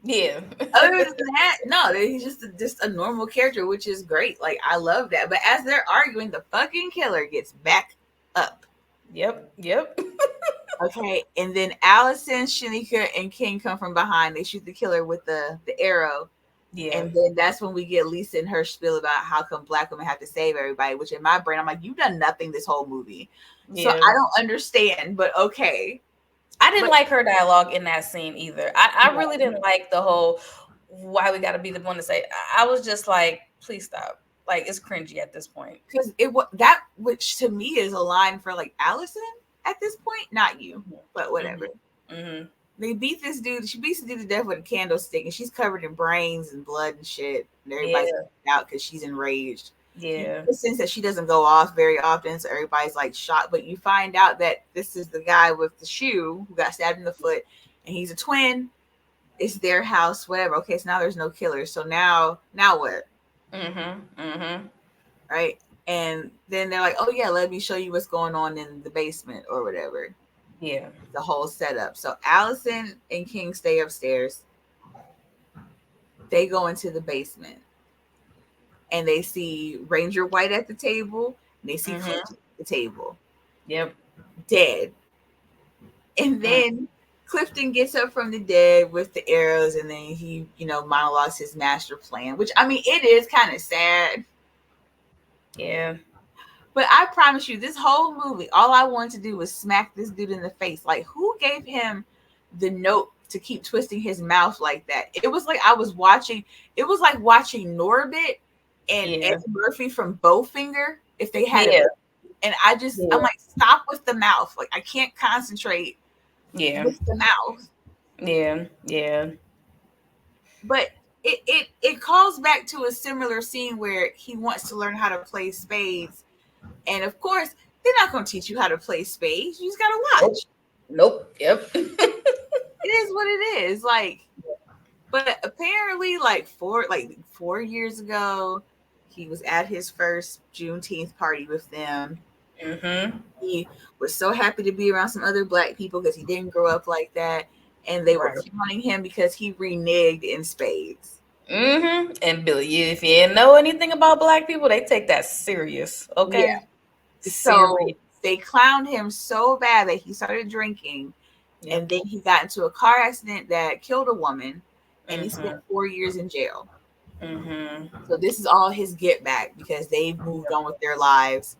Yeah. Other than that, no, he's just a normal character, which is great. Like, I love that. But as they're arguing, the fucking killer gets back up. Yep. Yep. Okay, and then Allison, Shanika, and King come from behind. They shoot the killer with the arrow, Yeah. and then that's when we get Lisa and her spiel about how come black women have to save everybody. Which in my brain, I'm like, you've done nothing this whole movie, so Yeah. I don't understand. But okay, I didn't but like her dialogue in that scene either. I no, really didn't like the whole why we got to be the one to say. I was just like, please stop. Like it's cringy at this point. because it was that, which to me is a line for like Allison at this point, not you, but whatever. Mm-hmm. Mm-hmm. They beat this dude. She beats the dude to death with a candlestick, and she's covered in brains and blood and shit. And everybody's Yeah. out because she's enraged. You Yeah. get the sense that she doesn't go off very often, so everybody's like shocked. But you find out that this is the guy with the shoe who got stabbed in the foot, and he's a twin. It's their house, whatever. Okay, so now there's no killer. So now what? Mm-hmm. Mm-hmm. Right? And then they're like, "Oh yeah, let me show you what's going on in the basement or whatever." Yeah. The whole setup. So Allison and King stay upstairs. They go into the basement, and they see Ranger White at the table, and they see Clint Mm-hmm. at the table, Yep. dead. And Mm. then Clifton gets up from the dead with the arrows, and then he, monologues his master plan, which, I mean, it is kind of sad. Yeah. But I promise you, this whole movie, all I wanted to do was smack this dude in the face. Like, who gave him the note to keep twisting his mouth like that? It was like it was like watching Norbit and Yeah. Eddie Murphy from Bowfinger if they had a, Yeah. and I'm Yeah. like, stop with the mouth. Like, I can't concentrate Yeah. with the mouth. Yeah. Yeah. But it calls back to a similar scene where he wants to learn how to play spades. And of course, they're not going to teach you how to play spades. You just got to Nope. watch. Nope. Yep. It is what it is. Like, but apparently, like 4 years ago, he was at his first Juneteenth party with them. Mm-hmm. He was so happy to be around some other black people because he didn't grow up like that. And they were Right. clowning him because he reneged in spades. Mm-hmm. And Billy, if you didn't know anything about black people, they take that serious. Yeah. Okay. So Serious. they clowned him so bad that he started drinking. And Yep. then he got into a car accident that killed a woman. And he spent Mm-hmm. 4 years in jail. Mm-hmm. So this is all his get back because they've moved on with their lives.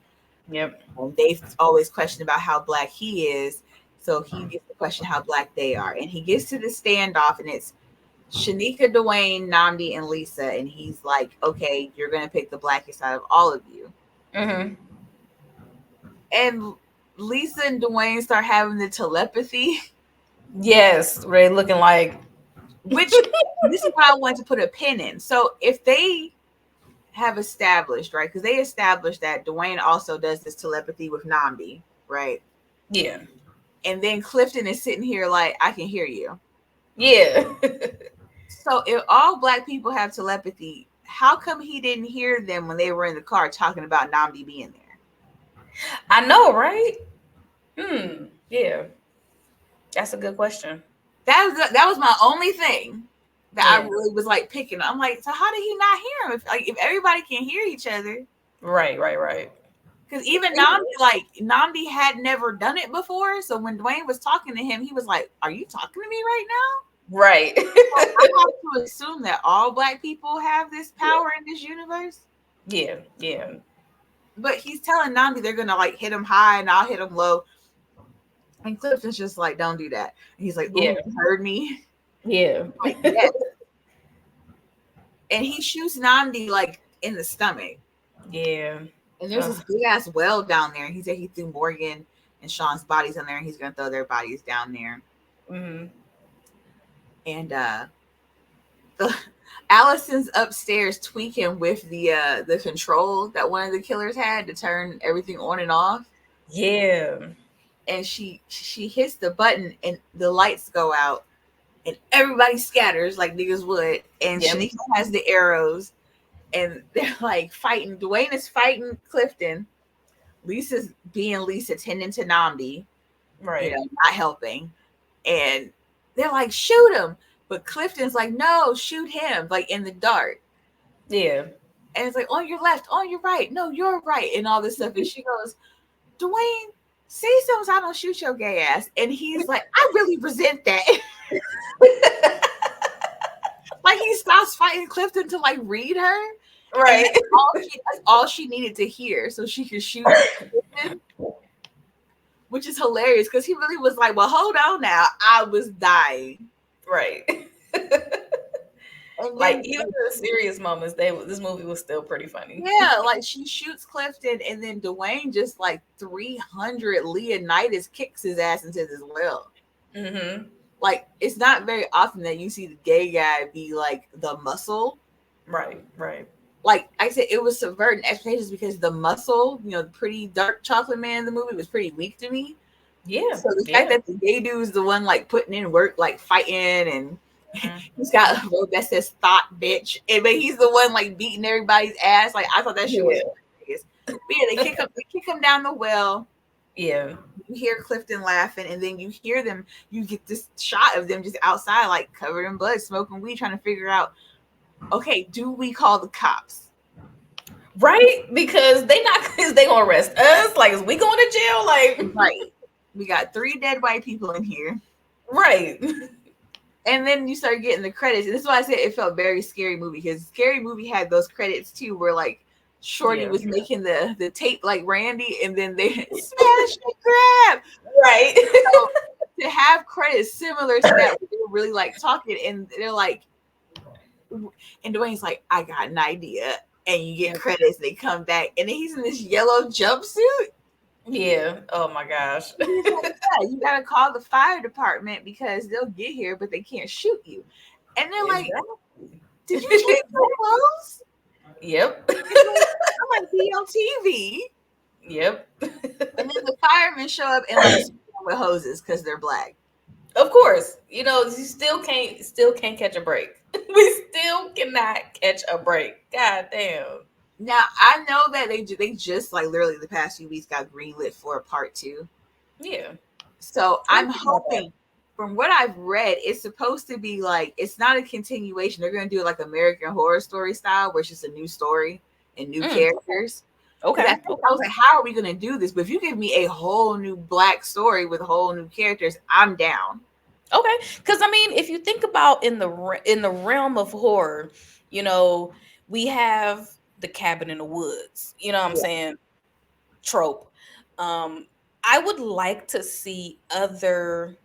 Yep. And they've always questioned about how black he is. So he gets to question how black they are. And he gets to the standoff, and it's Shanika, Dwayne, Namdi, and Lisa. And he's like, okay, you're going to pick the blackest out of all of you. Mm-hmm. And Lisa and Dwayne start having the telepathy, Yes. Ray looking like. which this is why I wanted to put a pin in. So if they have established, right, because they established that Dwayne also does this telepathy with Namdi, right? Yeah. And then Clifton is sitting here like, I can hear you. Yeah. So if all black people have telepathy, how come he didn't hear them when they were in the car talking about Namdi being there? I know, right? Yeah. That's a good question. That was my only thing that I Yeah. really was like picking. I'm like, so how did he not hear him? If everybody can hear each other, Right. Right. Right. because even Namdi had never done it before. So when Dwayne was talking to him, he was like, "Are you talking to me right now?" Right. So I have to assume that all black people have this power in this universe. Yeah. Yeah. But he's telling Namdi they're gonna like hit him high and I'll hit him low. And Clifton's just like, don't do that. And he's like, Yeah. ooh, you heard me. Yeah. Like, yes. And he shoots Namdi like in the stomach. Yeah. And there's this big ass well down there. He said he threw Morgan and Sean's bodies in there, and he's gonna throw their bodies down there. Mm-hmm. And Allison's upstairs tweaking with the control that one of the killers had to turn everything on and off. Yeah. And she hits the button and the lights go out and everybody scatters like niggas would. And Yep. Shanika has the arrows and they're like fighting. Dwayne is fighting Clifton. Lisa's being Lisa, tending to Namdi, Right. not helping. And they're like, shoot him. But Clifton's like, no, shoot him, like in the dark. Yeah. And it's like, on your left, on your right, no, you're right, and all this stuff. And she goes, Dwayne, say something so I don't shoot your gay ass. And he's like, I really resent that. Like he stops fighting Clifton to like read her. And Right. that's all she needed to hear. So she could shoot Clifton, which is hilarious because he really was like, well, hold on now. I was dying. Right. And Like then, even in the serious moments, this movie was still pretty funny. yeah, like she shoots Clifton, and then Dwayne just like 300 Leonidas kicks his ass into this well. Mm-hmm. Like it's not very often that you see the gay guy be like the muscle. Right. Right. Like I said, it was subverting expectations because the muscle, the pretty dark chocolate man in the movie was pretty weak to me. Yeah. So the Yeah. fact that the gay dude is the one like putting in work, like fighting, and he's got a robe that says "thought bitch," but he's the one like beating everybody's ass. Like I thought that shit was hilarious. But yeah, they kick him down the well. Yeah. You hear Clifton laughing, and then you hear them. You get this shot of them just outside, like covered in blood, smoking weed, trying to figure out, okay, do we call the cops? Right? Because they gonna arrest us. Like, is we going to jail? Like, Right. We got 3 dead white people in here. Right. And then you start getting the credits. And this is why I said it felt very Scary Movie, because Scary Movie had those credits too, where like Shorty Yeah. was making the tape like Randy, and then they smash and grab. Right. So to have credits similar to that, where they're really like talking, and they're like, and Dwayne's like, I got an idea, and you get Yeah. credits. They come back, and then he's in this yellow jumpsuit. Yeah. Oh my gosh. He's like, yeah, you gotta call the fire department because they'll get here, but they can't shoot you. And they're like, Exactly. did you change your clothes? Yep. He's like, I might be on TV. Yep. And then the firemen show up and like with hoses because they're black. Of course, you still can't catch a break. We still cannot catch a break. God damn. Now I know that they just like literally the past few weeks got greenlit for a part two. Yeah. So What do I'm you think about that? hoping, from what I've read, it's supposed to be like, it's not a continuation. They're gonna do it like American Horror Story style, where it's just a new story and new Mm, characters. Because okay. at first I Okay. was like, how are we gonna do this? But if you give me a whole new black story with whole new characters, I'm down. Okay. Because I mean, if you think about in the realm of horror, you know, we have the cabin in the woods. You know what I'm Yeah. saying? Trope. Um, I would like to see other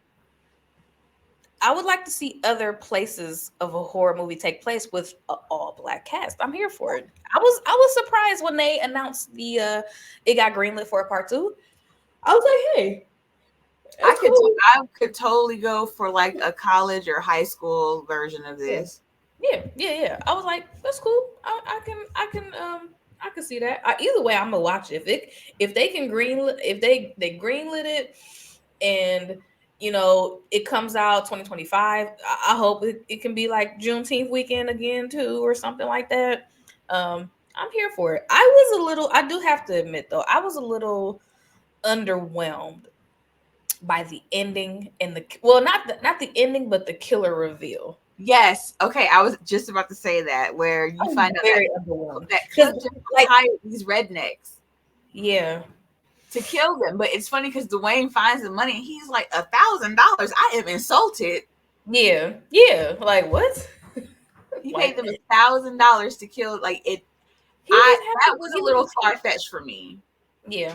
I would like to see other places of a horror movie take place with an all black cast. I'm here for it. I was surprised when they announced the it got greenlit for a part two. I was like, hey, I that's could cool. I could totally go for like a college or high school version of Yeah, this. yeah. I was like, that's cool. I can see that. Either way, I'm gonna watch it. If they can greenlit if they greenlit it and it comes out 2025. I hope it can be like Juneteenth weekend again too, or something like that. I'm here for it. I do have to admit though, I was a little underwhelmed by the ending and not the ending, but the killer reveal. Yes. Okay. I was just about to say that, where I you was find out that very underwhelmed that because, Cliff just like, hired these rednecks yeah, to kill them. But it's funny because Dwayne finds the money and he's like, $1,000. I am insulted. yeah, like what? He paid Like them $1,000 to kill like it. he I didn't have That to. was He a little didn't. far fetched for me. Yeah,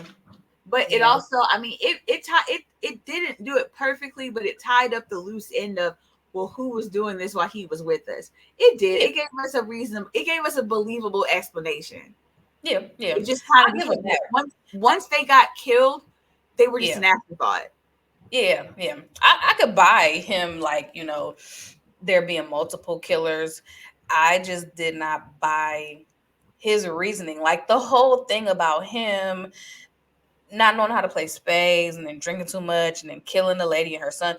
But it yeah, also, I mean, it didn't do it perfectly, but it tied up the loose end of, well, who was doing this while he was with us. It did. yeah, It gave us a reason. It gave us a believable explanation. yeah. It just kind I of give became him that that. once they got killed, they were just Yeah, an afterthought. yeah. I could buy him, like, there being multiple killers. I just did not buy his reasoning. Like the whole thing about him not knowing how to play spades and then drinking too much and then killing the lady and her son.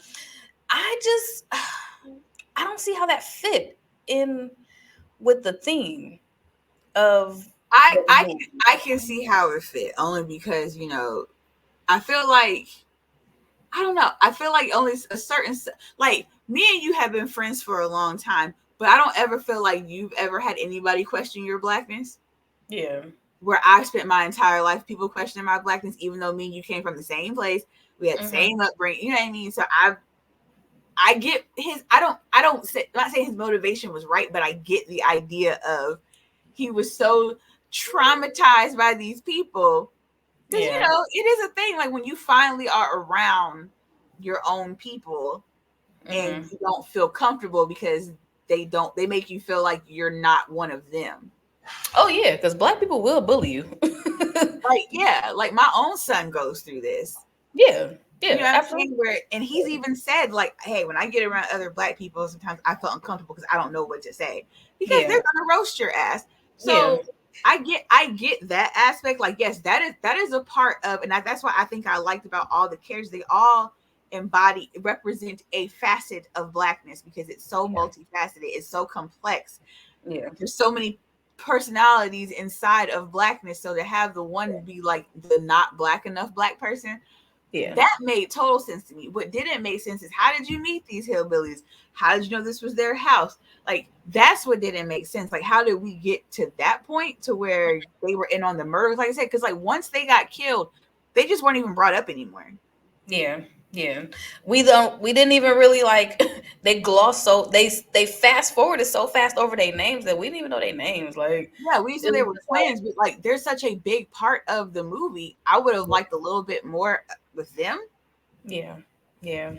I just I don't see how that fit in with the theme of I the I movie. can I can see how it fit, only because I feel like, I don't know. I feel like only a certain, like, me and you have been friends for a long time, but I don't ever feel like you've ever had anybody question your blackness. Yeah. Where I spent my entire life, people questioning my blackness, even though me and you came from the same place, we had the Hmm. same upbringing. You know what I mean? So I get his. I don't say, I'm not saying his motivation was right, but I get the idea of, he was so traumatized by these people, because Yeah. it is a thing. Like when you finally are around your own people and Hmm. you don't feel comfortable because they make you feel like you're not one of them. Oh yeah, because black people will bully you. Like, yeah, like my own son goes through this. Yeah. You Yeah. know what I'm saying? Absolutely. Where, and he's even said, like, hey, when I get around other black people, sometimes I feel uncomfortable because I don't know what to say, because they're Yeah. gonna roast your ass. Yeah. So I get that aspect. Like, yes, that is a part of, and that's why I think I liked about all the characters. They all represent a facet of blackness, because it's so Yeah. multifaceted, it's so complex. Yeah. There's so many personalities inside of blackness. So to have the one be like the not black enough black person, Yeah. that made total sense to me. What didn't make sense is, how did you meet these hillbillies? How did you know this was their house? Like, that's what didn't make sense. Like, how did we get to that point to where they were in on the murders? Like I said, because like once they got killed, they just weren't even brought up anymore. Yeah. Yeah, we didn't even really like they glossed so they fast forwarded so fast over their names that we didn't even know their names. Like Yeah, we said it they was were just twins, but like they're such a big part of the movie. I would have like liked a little bit more with them, yeah, yeah,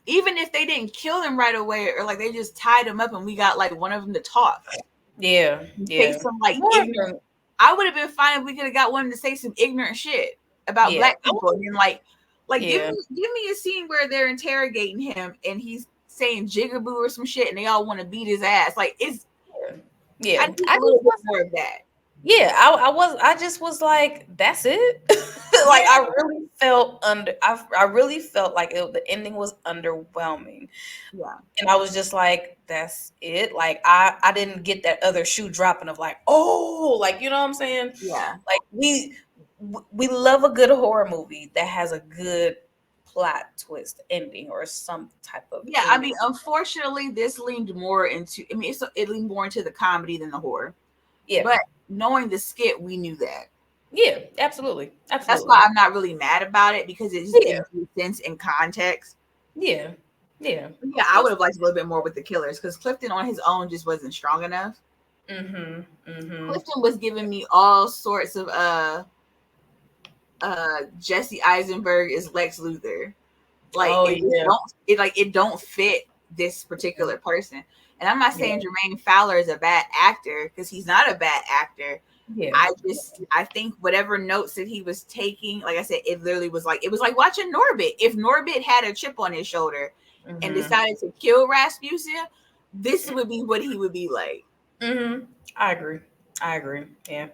even if they didn't kill them right away, or like they just tied them up and we got like one of them to talk yeah, and say yeah. some like More of ignorant. them, I would have been fine if we could have got one to say some ignorant shit about yeah, black people, and then like yeah, give me a scene where they're interrogating him and he's saying jigaboo or some shit, and they all want to beat his ass. Like it's yeah, yeah. I need I a little just bit was more of that. yeah, I just was like, that's it. Like Yeah, I really felt like the ending was underwhelming. yeah, And I was just like, that's it. Like I didn't get that other shoe dropping of like, oh, like you know what I'm saying? yeah. Like we love a good horror movie that has a good plot twist ending or some type of Yeah, I ending. mean, unfortunately, this leaned more into. I mean, it leaned more into the comedy than the horror. Yeah. But knowing the skit, we knew that. Yeah, absolutely. That's why Absolutely. I'm not really mad about it because it Yeah. made sense in context. Yeah. Yeah. Yeah, I would have liked a little bit more with the killers because Clifton on his own just wasn't strong enough. Mhm. Mhm. Clifton was giving me all sorts of Jesse Eisenberg is Lex Luthor. Like Oh it just yeah. don't fit this particular person. And I'm not saying Yeah. Jermaine Fowler is a bad actor because he's not a bad actor. Yeah. I think whatever notes that he was taking, like I said, it literally was like it was like watching Norbit. If Norbit had a chip on his shoulder and Mhm. decided to kill Rasputia, this would be what he would be like. Mhm. I agree. I agree. Yeah.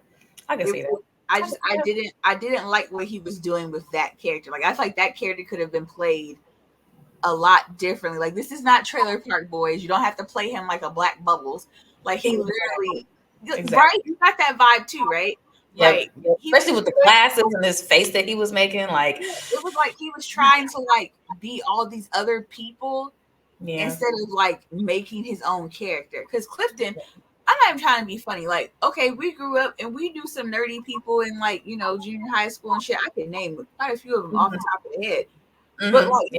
I can It, see that. I can see that. I didn't like what he was doing with that character. Like I feel like that character could have been played a lot differently. Like this is not Trailer Park Boys. You don't have to play him like a Black Bubbles. Like he Exactly. literally, right? Exactly. You got that vibe too, right? Yep. Like Yep. he was Especially just with the trying, glasses and his face that he was making, like, it was like he was trying to like be all these other people yeah, instead of like making his own character. Because Clifton, I'm not even trying to be funny. Like, okay, we grew up and we knew some nerdy people in like junior high school and shit. I can name quite a few of them off the hmm top of the head, but hmm like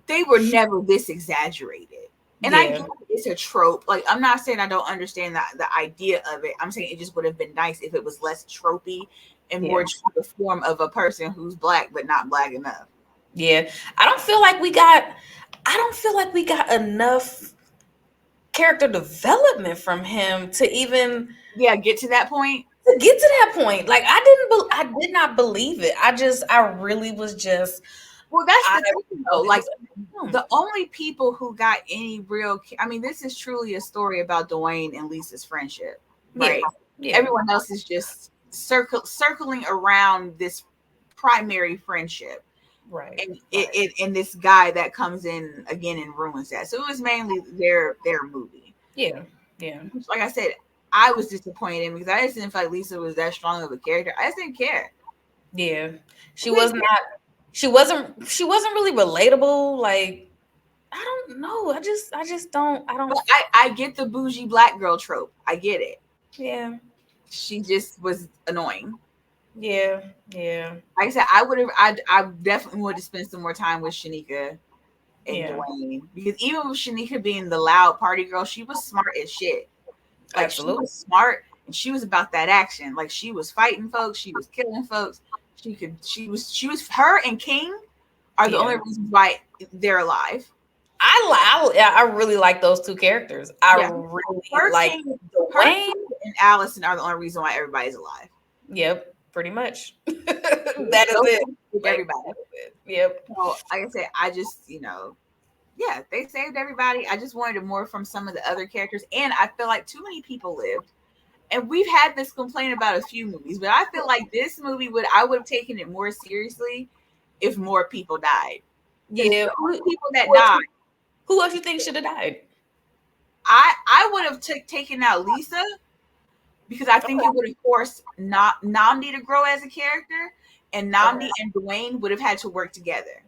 they were never this exaggerated. And I yeah, get it's a trope. Like I'm not saying I don't understand the idea of it. I'm saying it just would have been nice if it was less tropey and more yeah, true to the form of a person who's black but not black enough. yeah. I don't feel like we got. I don't feel like we got enough character development from him to even Yeah, get to that point. to get to that point. Like I did not believe it. I really was just. Well, that's I the thing though. felt it Like was. Hmm. the only people who got any real, I mean, this is truly a story about Dwayne and Lisa's friendship, Yeah, right? yeah, Everyone else is just circling around this primary friendship, right, and right. and this guy that comes in again and ruins that. So it was mainly their movie. Yeah, yeah. Like I said, I was disappointed in because I just didn't feel like Lisa was that strong of a character. I just didn't care. Yeah. I She didn't was care. not she wasn't really relatable. Like, I don't know. I just don't I don't But I get the bougie black girl trope. I get it. yeah. She just was annoying. Yeah. Yeah. Like I said, I definitely would have spent some more time with Shanika and Yeah. Dwayne because even with Shanika being the loud party girl, she was smart as shit. Like she Absolutely. was smart and she was about that action. Like she was fighting folks, she was killing folks. Her and King are the Yeah. only reasons why they're alive. Yeah, I really like those two characters. I Yeah, really her like her Dwayne. King and Allison are the only reason why everybody's alive. Yep, pretty much. That is Those it. two with Like, everybody. that is it. Yep. So like I said, I just yeah, they saved everybody. I just wanted more from some of the other characters, and I feel like too many people lived. And we've had this complaint about a few movies, but I feel like this movie I would have taken it more seriously if more people died. Because Yeah. the only people that Who else died, you, who else you think should have died? I would have taken out Lisa because I think it Okay. would have forced Namdi to grow as a character, and Okay. Namdi and Dwayne would have had to work together.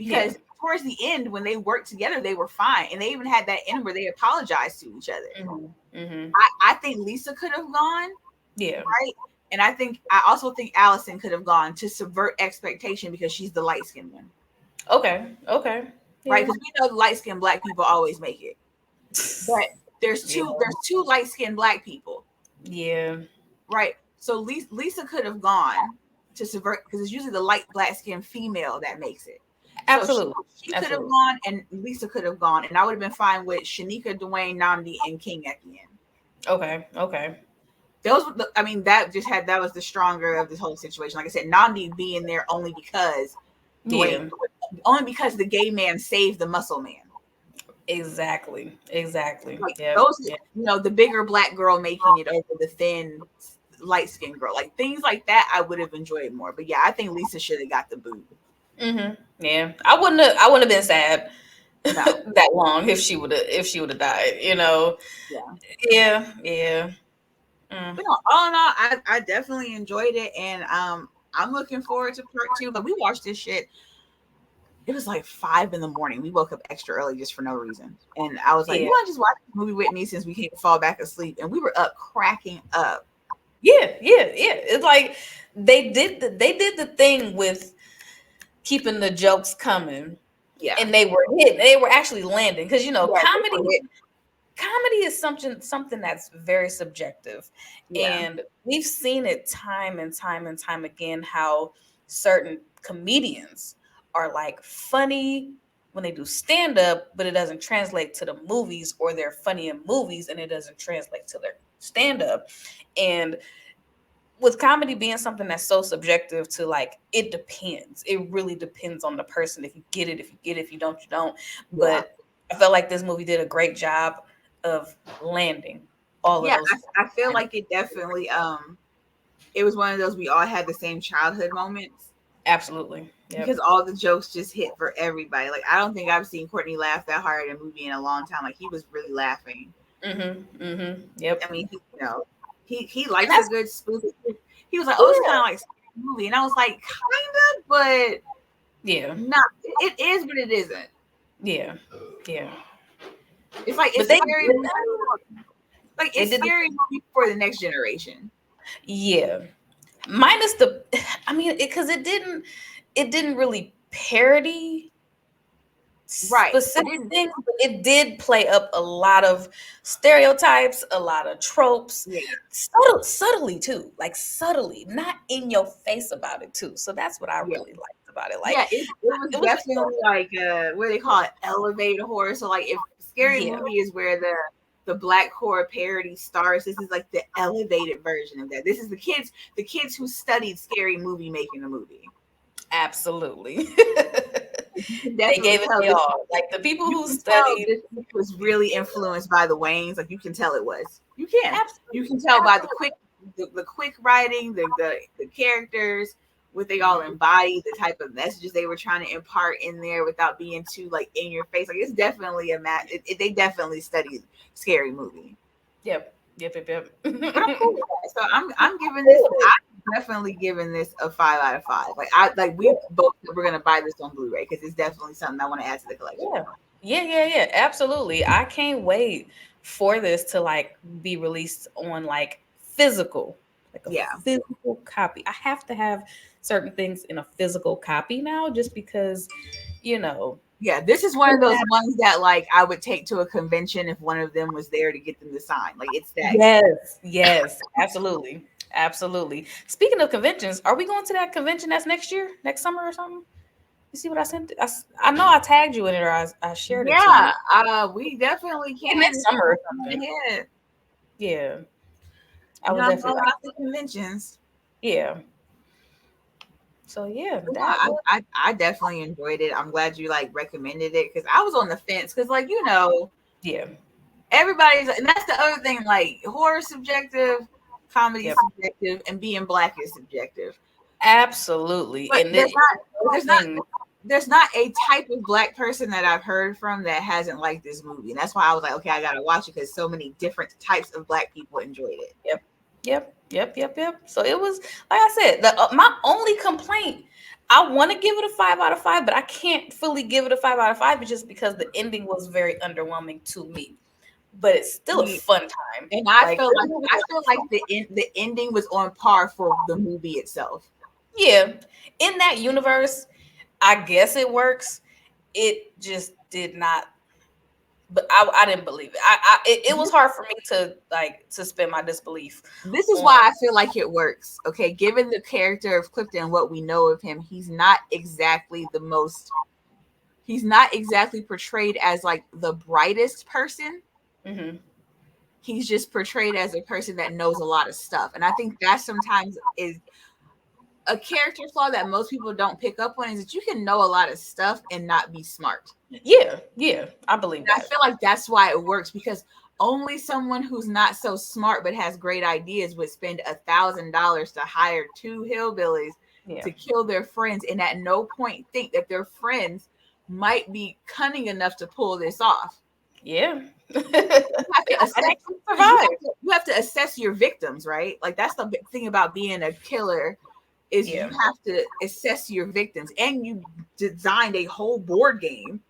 Yeah. Because towards the end, when they worked together, they were fine, and they even had that end where they apologized to each other. Hmm. Hmm. I think Lisa could have gone, Yeah. right? And I also think Allison could have gone to subvert expectation because she's the light skinned one. Okay. Okay. right? Yeah. Because we know light skinned black people always make it, but Yeah. there's two light skinned black people, Yeah. right? So Lisa could have gone to subvert because it's usually the light black skinned female that makes it. So Absolutely. she could have Absolutely. gone and Lisa could have gone, and I would have been fine with Shanika, Dwayne, Namdi, and King at the end. Okay. Okay. Those, I mean, that was the stronger of this whole situation. Like I said, Namdi being there Dwayne, Yeah. only because the gay man saved the muscle man. Exactly. Exactly. Like Yep. those, Yep. the bigger black girl making it over the thin light skinned girl, like things like that, I would have enjoyed more. But yeah, I think Lisa should have got the boot. Yeah. I wouldn't have been sad No, that long if she would have died, you know. yeah. Yeah. Yeah. Mm. But no, all in all, I definitely enjoyed it, and I'm looking forward to part two. But we watched this shit. It was like 5 in the morning. We woke up extra early just for no reason, and I was like, "You Yeah. want to just watch the movie with me since we can't fall back asleep?" And we were up cracking up. Yeah. Yeah. Yeah. It's like they did the thing with keeping the jokes coming, Yeah, and they were hitting. They were actually landing because yeah, they comedy were hitting. comedy is something that's very subjective, Yeah, and we've seen it time and time and time again how certain comedians are like funny when they do stand up, but it doesn't translate to the movies, or they're funny in movies and it doesn't translate to their stand up. And with comedy being something that's so subjective, to like, it depends, it really depends on the person. If you get it, if you get it, if you don't, you don't. yeah, But I felt like this movie did a great job of landing all of yeah. those I feel lines. like it definitely it was one of those we all had the same childhood moments Absolutely. Yep. because all the jokes just hit for everybody. Like I don't think I've seen Courtney laugh that hard in a movie in a long time. Like he was really laughing. Yep. I mean, he And likes a that's, good spoof. He was like, "Oh, it's yeah. kind of like a movie," and I was like, "Kind of, but Yeah. not. It is, but it isn't. Yeah. Yeah. It's like But it's scary movie. Like they it's did the, scary movie for the next generation." yeah. Minus the, I mean, because it didn't really parody Right. It specific didn't. things, but it did play up a lot of stereotypes, a lot of tropes, Yeah. subtly too, like subtly, not in your face about it too. So that's what I Yeah. really liked about it. Like, Yeah. It was it was just definitely like what they call it, elevated horror. So like if scary yeah, movie is where the black horror parody starts, this is like the elevated version of that. This is the kids who studied scary movie making a movie. absolutely. You can They definitely gave it tell to this. y'all. Like the people You who can tell studied, this was really influenced by the Waynes. Like you can tell it was. You can. You absolutely, can tell by absolutely, the quick writing, the characters, what they all mhm, embody, the type of messages they were trying to impart in there without being too like in your face. Like it's definitely they definitely studied scary movie. yep, yep, yep, yep. But I'm cool with that. So I'm giving this. I'm definitely giving this a 5 out of 5. Like I like we both we're gonna buy this on Blu-ray because it's definitely something I want to add to the collection. Yeah. Yeah, yeah, yeah, absolutely. I can't wait for this to like be released on like physical, like a Yeah. physical copy. I have to have certain things in a physical copy now just because, you know. Yeah, this is one of those ones that like I would take to a convention if one of them was there to get them to sign. Like it's that good. Yes, yes, absolutely. Absolutely. Speaking of conventions, are we going to that convention that's next year, next summer or something? You see what I sent? I know I tagged you in it, or I shared it to you. Yeah, we definitely Yeah, can. next It's summer or going something. ahead. Yeah, I You would know, I'm definitely all like. about the conventions. Yeah. So yeah, But no, that was I definitely enjoyed it. I'm glad you like recommended it because I was on the fence because like yeah. everybody's and that's the other thing like horror subjective, comedy Yep. subjective, and being black is subjective. Absolutely. But And those there's not things, there's not a type of black person that I've heard from that hasn't liked this movie. And that's why I was like, okay, I gotta watch it because so many different types of black people enjoyed it. yep. Yep. Yep. Yep. Yep. So it was like I said, my only complaint, I want to give it a 5 out of 5, but I can't fully give it a 5 out of 5 just because the ending was very underwhelming to me. But it's still a Me- fun time. And Like this movie I was feel fun. like the ending was on par for the movie itself. Yeah. In that universe, I guess it works. It just did not. But I didn't believe it. It was hard for me to like suspend my disbelief This is on. why I feel like it works. Okay, given the character of Clifton and what we know of him, he's not exactly portrayed as like the brightest person. Hmm. He's just portrayed as a person that knows a lot of stuff. And I think that sometimes is a character flaw that most people don't pick up on, is that you can know a lot of stuff and not be smart. Yeah, yeah, I believe And I that. feel like that's why it works, because only someone who's not so smart but has great ideas would spend $1,000 to hire two hillbillies Yeah, to kill their friends, and at no point think that their friends might be cunning enough to pull this off. yeah. You have to And assess, they can because survive. you have to assess your victims, right? Like that's the big thing about being a killer, is you Yeah, have to assess your victims, and you designed a whole board game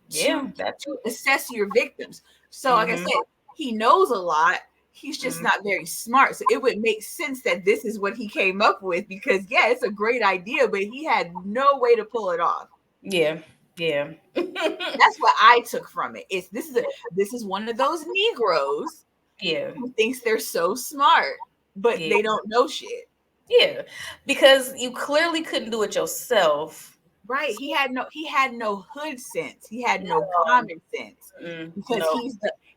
yeah, to that too. assess your victims. So, like I Hmm. said, he knows a lot. He's just Hmm. not very smart. So it would make sense that this is what he came up with, because yeah, it's a great idea, but he had no way to pull it off. Yeah, yeah, That's what I took from it. It's this is one of those Negroes yeah, who thinks they're so smart, but yeah, they don't know shit. yeah. Because you clearly couldn't do it yourself. Right. He had no hood sense. He had no No, common sense, because no.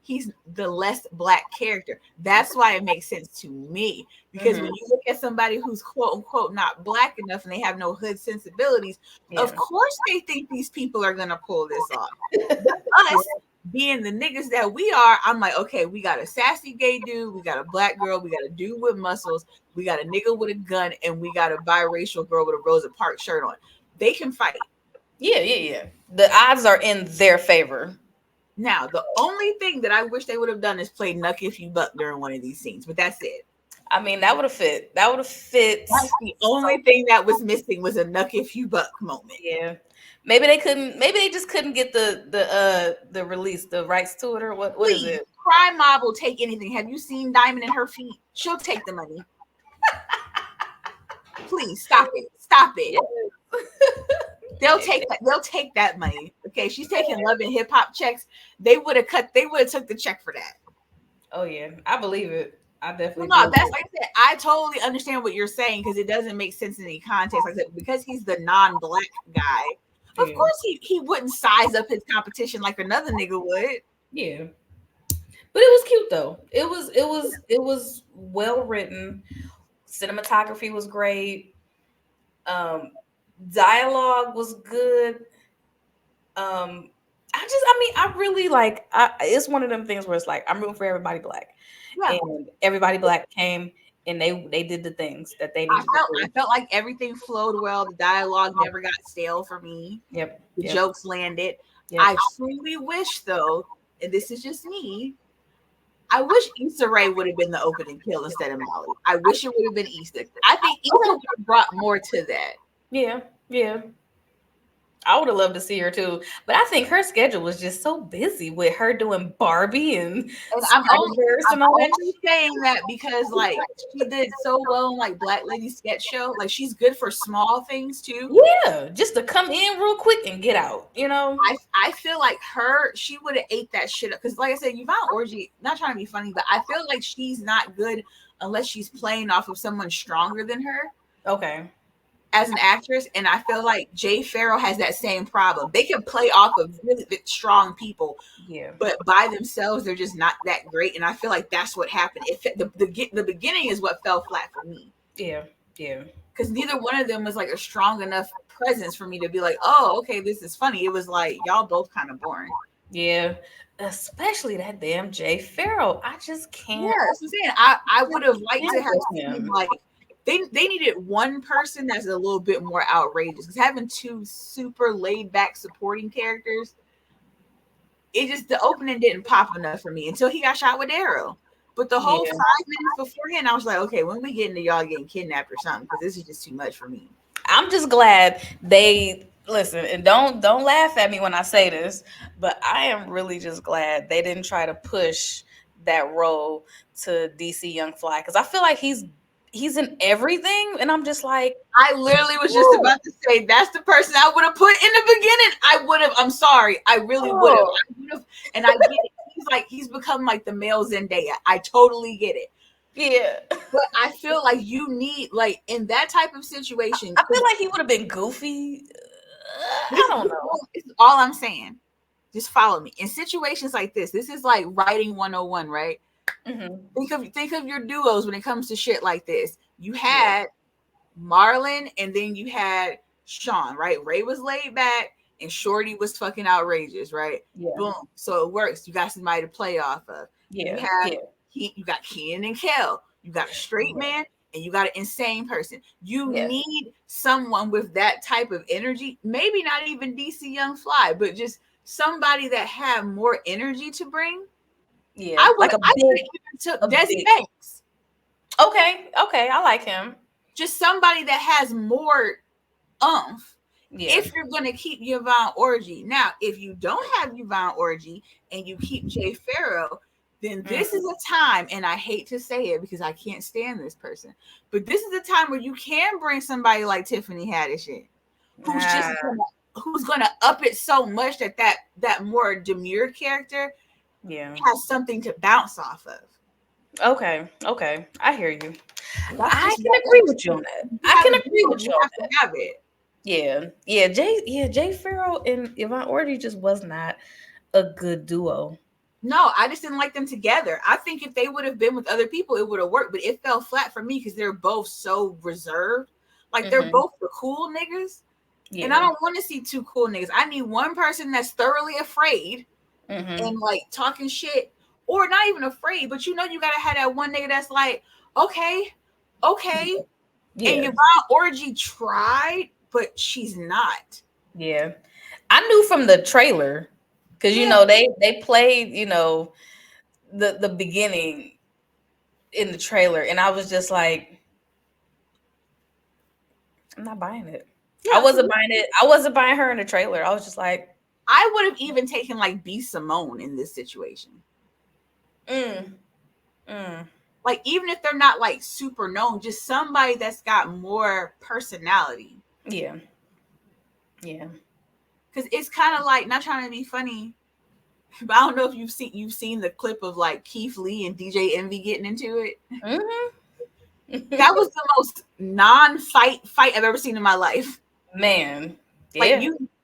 he's the less black character. That's why it makes sense to me. Because when Hmm. you look at somebody who's quote unquote not black enough and they have no hood sensibilities, of Yeah. course they think these people are gonna pull this off. But us being the niggas that we are, I'm like, okay, we got a sassy gay dude, we got a black girl, we got a dude with muscles, we got a nigga with a gun, and we got a biracial girl with a Rosa Parks shirt on. They can fight. Yeah, yeah, yeah. The odds are in their favor. Now, the only thing that I wish they would have done is play Nuck If You Buck during one of these scenes, but that's it. I mean, that would have fit. That would have fit. That's the So only thing that was missing, was a Nuck If You Buck moment. yeah. Maybe they couldn't. Maybe they just couldn't get the release, the rights to it, or what is Please, it? Crime Mob will take anything. Have you seen Diamond in her feet? She'll take the money. Please stop it. Stop Yeah. it. They'll take that money. Okay, she's taking Love and Hip Hop checks. They would have took the check for that. Oh yeah, I believe it. I Well, definitely no, do. that's like I said. I totally understand what you're saying, because it doesn't make sense in any context. Like I said, because he's the non-black guy, of Yeah, course he wouldn't size up his competition like another nigga would. yeah. But it was cute though. It was well written. Cinematography was great. Um, dialogue was good. I really like. It's one of them things where it's like I'm rooting for everybody black, Yeah, and everybody black came and they did the things that they needed to I do. felt like everything flowed well. The dialogue never got stale for me. Yep, The yep, jokes landed. yep. I truly wish, though, and this is just me, I wish Issa Rae would have been the opening kill instead of Molly. I wish it would have been Issa. I think Issa would have brought more to that. Yeah, yeah. I would have loved to see her too, but I think her schedule was just so busy with her doing Barbie and And Spider Verse I'm and all that only saying that because like she did so well in like Black Lady Sketch Show. Like she's good for small things too. yeah, just to come in real quick and get out, you know? I feel like she would have ate that shit up, because like I said, Yvonne Orji, not trying to be funny, but I feel like she's not good unless she's playing off of someone stronger than her Okay. as an actress. And I feel like Jay Farrow has that same problem. They can play off of really strong people, Yeah. but by themselves they're just not that great. And I feel like that's what happened. The beginning is what fell flat for me, Yeah. Yeah. because neither one of them was like a strong enough presence for me to be like, oh, okay, this is funny. It was like y'all both kind of boring. Yeah. Especially that damn Jay Farrow. I just Yeah, can't that's what I'm saying. I would have liked to stand have with seen him. like they needed one person that's a little bit more outrageous, because having two super laid back supporting characters, it just, the opening didn't pop enough for me until he got shot with arrow. But the whole Yeah. 5 minutes beforehand, I was like, okay, when we get into y'all getting kidnapped or something, because this is just too much for me. I'm just glad they listen and don't laugh at me when I say this, but I am really just glad they didn't try to push that role to DC Young Fly because I feel like he's in everything, and I'm just like, I literally was just oh, about to say that's the person I would have put in the beginning. I would have. I'm sorry. I really would have. oh, I would have. And I get it. He's become like the male Zendaya. I totally get it. yeah. But I feel like you need like in that type of situation I feel because like he would have been goofy. I don't know. this is all I'm saying. Just follow me. In situations like this is like writing 101, right? Hmm. Think of your duos when it comes to shit like this. You Yeah, had Marlon, and then you had Sean, right? Ray was laid back, and Shorty was fucking outrageous, right? yeah, Boom. So it works. You got somebody to play off of. You yeah, have yeah, you got Keenan and Kel. You got a straight yeah, man, and you got an insane person. You yeah, need someone with that type of energy. Maybe not even DC Young Fly, but just somebody that have more energy to bring. yeah. I would Like a I could big, have even took a Desi big. Banks. Okay, okay, I like him. Just somebody that has more umph Yeah. if you're going to keep Yvonne Orgy. Now, if you don't have Yvonne Orgy and you keep Jay Farrow, then this is Mm, a time, and I hate to say it because I can't stand this person, but this is a time where you can bring somebody like Tiffany Haddish in, who's just ah, who's gonna up it so much that that more demure character yeah. has something to bounce off of. Okay, okay. I hear you. That's I just can what agree with you on that. you I have can a agree deal, with you you on have to that. have it. Yeah, yeah. Jay Farrow and Yvonne Orji just was not a good duo. No, I just didn't like them together. I think if they would have been with other people, it would have worked. But it fell flat for me because they're both so reserved. Like they're Mm-hmm. both the cool niggas. And I Yeah. don't want to see two cool niggas. I need one person that's thoroughly afraid Mm-hmm. and like talking shit. Or not even afraid, but you gotta have that one nigga that's like, okay, okay. And Yeah. Yvonne Orgy tried, but she's not. Yeah. I knew from the trailer because Yeah, they played the beginning in the trailer, and I was just like, I'm not buying it. I yeah. So wasn't buying it. I wasn't buying her in the trailer. I was just like, I would have even taken like B Simone in this situation. mm, mm, Like even if they're not like super known, just somebody that's got more personality. yeah, yeah. Because it's kind of like not trying to be funny, but I don't know if you've seen the clip of like Keith Lee and DJ Envy getting into it. Hmm. That was the most non-fight I've ever seen in my life. Man, Like yeah.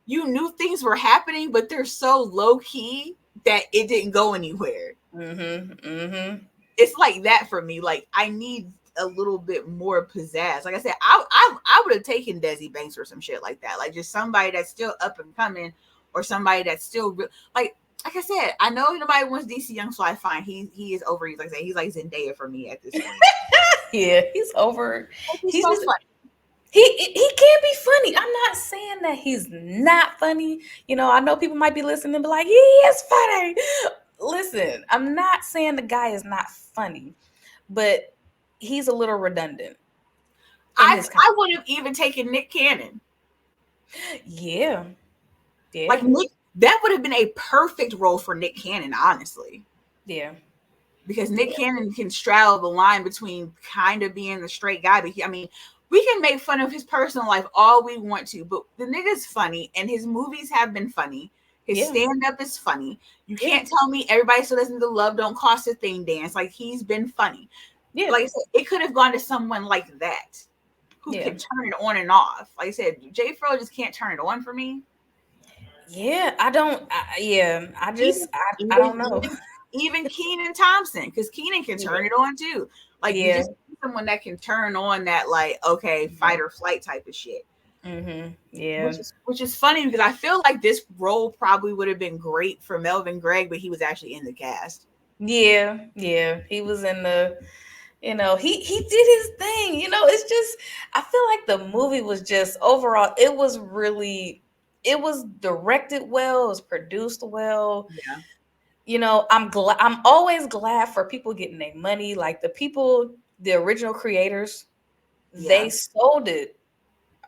you knew things were happening, but they're so low key that it didn't go anywhere. Mm-hmm. Mm-hmm. It's like that for me. Like I need a little bit more pizzazz. Like I said, I would have taken Desi Banks or some shit like that. Like just somebody that's still up and coming, or somebody that's still like I said. I know nobody wants DC Young Fly. Fine, he is over. Like I said, he's like Zendaya for me at this point. Yeah, he's over. Like, he's He's so just funny. he can be funny. I'm not saying that he's not funny. I know people might be listening and be like, he is funny. Listen, I'm not saying the guy is not funny, but he's a little redundant in his I content. would have even taken Nick Cannon. Yeah, Like yeah, Nick, that would have been a perfect role for Nick Cannon, honestly. yeah, Because Nick yeah, Cannon can straddle the line between kind of being the straight guy, but I mean, we can make fun of his personal life all we want to, but the nigga's funny, and his movies have been funny. His yeah, stand up is funny. You yeah, can't tell me everybody still listens to Love Don't Cost a Thing dance. Like he's been funny. yeah, Like I said, it could have gone to someone like that who yeah, can turn it on and off. Like I said, Jay Fro just can't turn it on for me. yeah. I don't. Yeah, Even I even don't know. even even Keenan Thompson, because Keenan can Yeah, turn it on too. Like you yeah. just need someone that can turn on that like okay fight or flight type of shit. Mm-hmm. Yeah. Which is funny because I feel like this role probably would have been great for Melvin Gregg, but he was actually in the cast. Yeah, yeah. He was in he did his thing. It's just I feel like the movie was just overall it was directed well, it was produced well. Yeah, I'm always glad for people getting their money. Like the original creators, they yeah, sold it.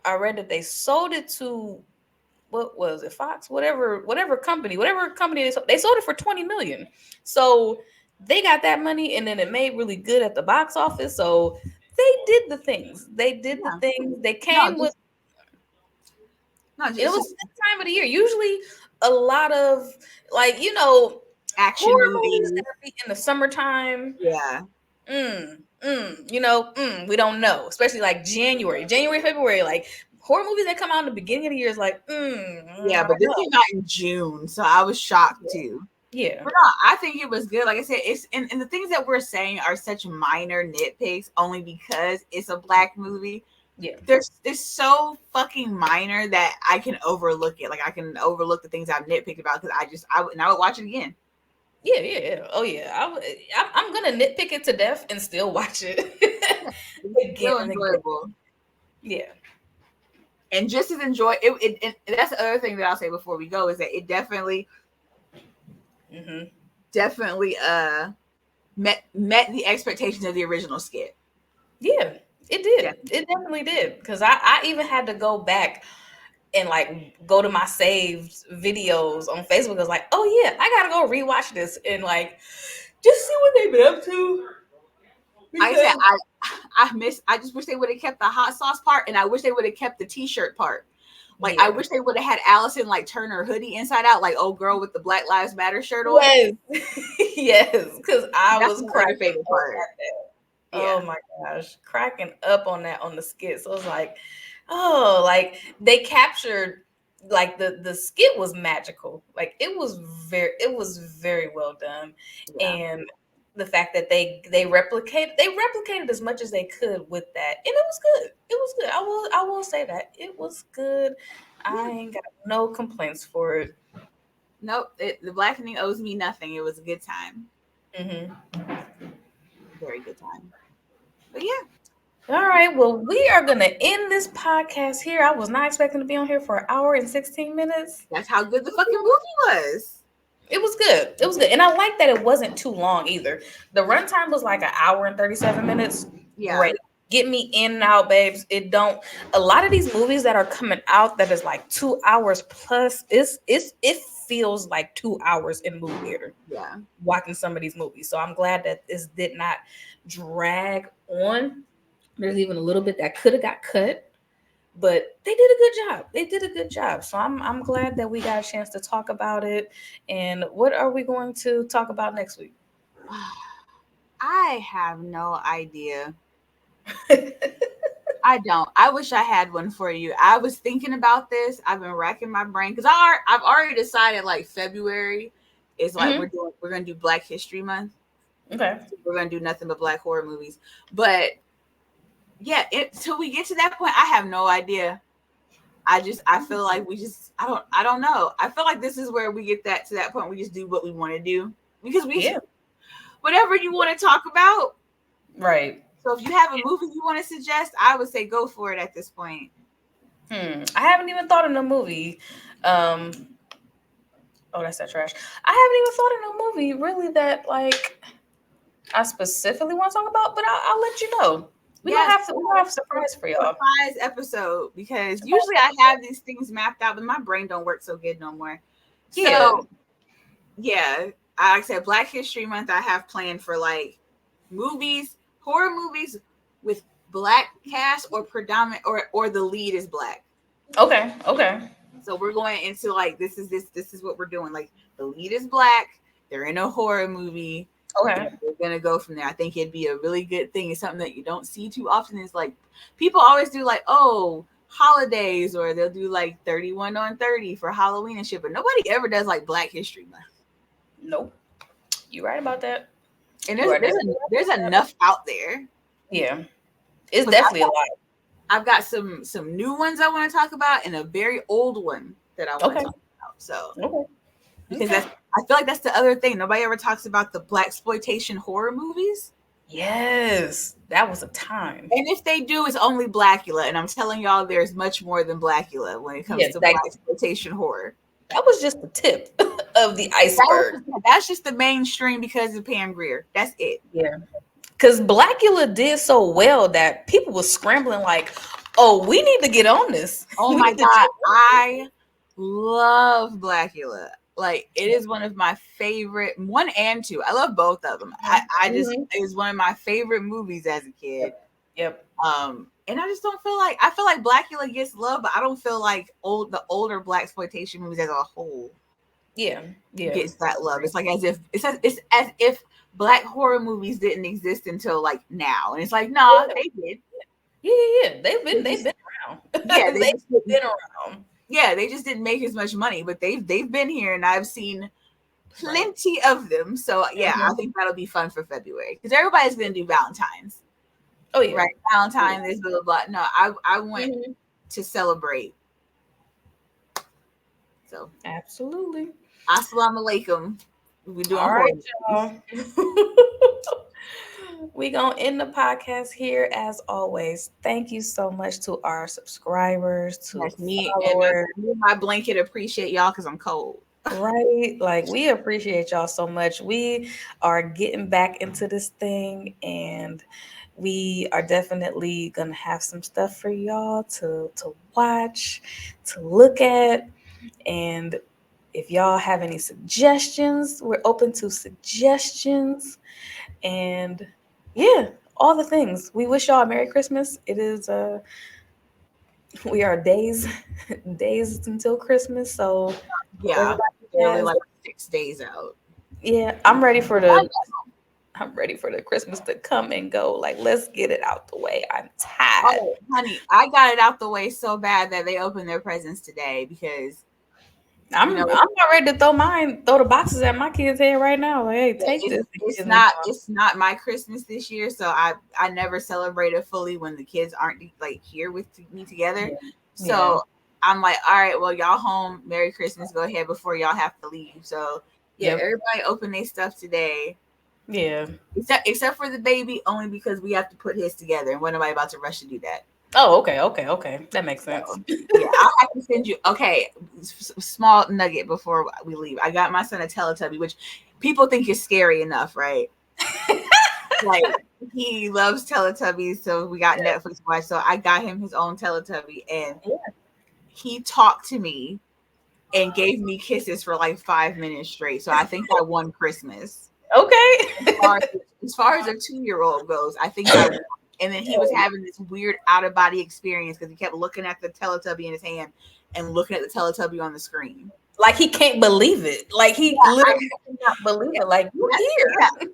I read that they sold it to what was it, Fox, whatever company they sold it for 20 million. So they got that money, and then it made really good at the box office. So they did the things. They did the Yeah. things. They No, came with. just no, It it's was just this time of the year. Usually, a lot of like action horror movies movies. that are in the summertime. Yeah. We don't know. Especially like January, February. Like horror movies that come out in the beginning of the year is like, Yeah, I but don't this know. came out in June, so I was shocked too. Yeah, But no, I think it was good. Like I said, it's and the things that we're saying are such minor nitpicks only because it's a black movie. yeah, There's so fucking minor that I can overlook it. Like I can overlook the things I've nitpicked about because I would watch it again. yeah. Oh yeah, I'm gonna nitpick it to death and still watch it Yeah, it's again still and again. enjoyable. Yeah. And just as enjoy it, and that's the other thing that I'll say before we go is that it Hmm. definitely met the expectations of the original skit. Yeah, it did. Definitely. It definitely did. Because I even had to go back and like go to my saved videos on Facebook. I was like, oh yeah, I gotta go rewatch this and like just see what they've been up to. Like I said, Because I just wish they would have kept the hot sauce part, and I wish they would have kept the t-shirt part. Like I yeah. wish they would have had Allison like turn her hoodie inside out, like old girl with the Black Lives Matter shirt on. Yes. Yes. Because I That's was my other cracking favorite up part. at that. Oh Yeah, my gosh. Cracking up on that on the skit. So it was like, oh, like they captured like the skit was magical. Like it was very well done. yeah, And the fact that they replicated as much as they could with that. And it was good. It was good. I will say that. It was good. I yeah. ain't got no complaints for it. Nope, the Blackening owes me nothing. It was a good time, Hmm. very good time. But yeah, All right. Well, we are going to end this podcast here. I was not expecting to be on here for an hour and 16 minutes. that's how good the fucking movie was. It was good. It was good. And I like that it wasn't too long either. The runtime was like an hour and 37 minutes. Yeah, Great. Get me in and out, babes. It don't a lot of these movies that are coming out that is like 2 hours plus, it feels like 2 hours in movie theater yeah, watching some of these movies. So I'm glad that this did not drag on. There's even a little bit that could have got cut, but they did a good job. They did a good job. So I'm glad that we got a chance to talk about it. And what are we going to talk about next week? I have no idea. I don't. I wish I had one for you. I was thinking about this. I've been racking my brain because I've already decided like February is like Hmm. we're gonna do Black History Month. Okay. So we're gonna do nothing but black horror movies. But yeah, till we get to that point, I have no idea. I feel like I don't know. I feel like this is where we get that to that point. We just do what we want to do because Yeah. whatever you want to talk about. Right. So if you have a movie you want to suggest, I would say go for it at this point. I haven't even thought of no movie. Um. Oh, that's that trash. I haven't even thought of no movie really that like I specifically want to talk about, but I'll let you know. Yes, We gonna have a surprise for y'all. surprise episode because usually I have these things mapped out, but my brain don't work so good no more. Yeah. So yeah, like I said, Black History Month I have planned for like movies, horror movies with black cast or predominant or the lead is black. Okay. Okay. So we're going into like this is what we're doing. Like the lead is black, they're in a horror movie, Okay. and we're gonna go from there. I think it'd be a really good thing. It's something that you don't see too often. Is like people always do like, oh, holidays, or they'll do like 31 on 30 for Halloween and shit, but nobody ever does like Black History Month. Nope. You right about that. And You are definitely there's right about that. enough out there. Yeah. It's Look, definitely a lot. I've got some new ones I want to talk about and a very old one that I want to Okay. talk about. So Okay. because Okay. that's I feel like that's the other thing. Nobody ever talks about the black exploitation horror movies. Yes. That was a time. And if they do, it's only Blackula. And I'm telling y'all, there's much more than Blackula when it comes Yeah, to black exploitation horror. that was just the tip of the iceberg. That's just the mainstream because of Pam Grier. That's it. Yeah. Because Blackula did so well that people were scrambling like, oh, we need to get on this. Oh We my need to God. jump on this. I love Blackula. Like it is one of my favorite, one and two. I love both of them. I just Mhm. it was one of my favorite movies as a kid. Yep. And I just don't feel like, I feel like Blackula gets love, but I don't feel like the older black exploitation movies as a whole Yeah. Yeah. gets that love. It's like as if it's as if black horror movies didn't exist until like now, and it's like nah, Yeah. they did. Yeah. Yeah. Yeah. They They've just, been around. yeah, they They've just didn't. been around. Yeah, they just didn't make as much money, but they've been here, and I've seen Right. plenty of them. So yeah, I Hmm. think that'll be fun for February because everybody's gonna do Valentine's, Oh yeah. right? Valentine's, this blah blah blah. No, I want Hmm. to celebrate. So Absolutely. assalamu alaikum. We doing All horror right, movies. y'all. We gonna end the podcast here as always. Thank you so much to our subscribers, to That's me followers. and my blanket. Appreciate y'all because I'm cold. Right? Like we appreciate y'all so much. We are getting back into this thing and we are definitely gonna have some stuff for y'all to watch, to look at. And if y'all have any suggestions, we're open to suggestions. And yeah, all the things. We wish y'all a Merry Christmas. It is we are days until Christmas, so hope Yeah, everybody barely has. like 6 days out. Yeah, I'm ready for the Christmas to come and go. Like, let's get it out the way. I'm tired. Oh, honey, I got it out the way so bad that they opened their presents today because you I'm know about ready to throw the boxes at my kids' head right now. Like, hey, take this and it's get in the car. not my Christmas this year, so I never celebrate it fully when the kids aren't like here with me together. Yeah. Yeah. So I'm like, all right, well, y'all home, Merry Christmas, go ahead before y'all have to leave. So yeah, Yep. everybody open their stuff today, Yeah. except for the baby, only because we have to put his together, and we're nobody about to rush to do that. Oh, okay, okay, okay. That makes sense. So yeah, I'll have to send you. Okay, small nugget before we leave. I got my son a Teletubby, which people think is scary enough, right? Like he loves Teletubbies, so we got Yeah. Netflix to watch. So I got him his own Teletubby, and Yeah. he talked to me and gave me kisses for like 5 minutes straight. So I think I won Christmas. As Okay. far as, as far as a 2-year-old goes, I think I won. And then he was having this weird out of body experience because he kept looking at the Teletubby in his hand and looking at the Teletubby on the screen. Like he can't believe it. Like Yeah, he literally cannot believe it. Like you yeah. here.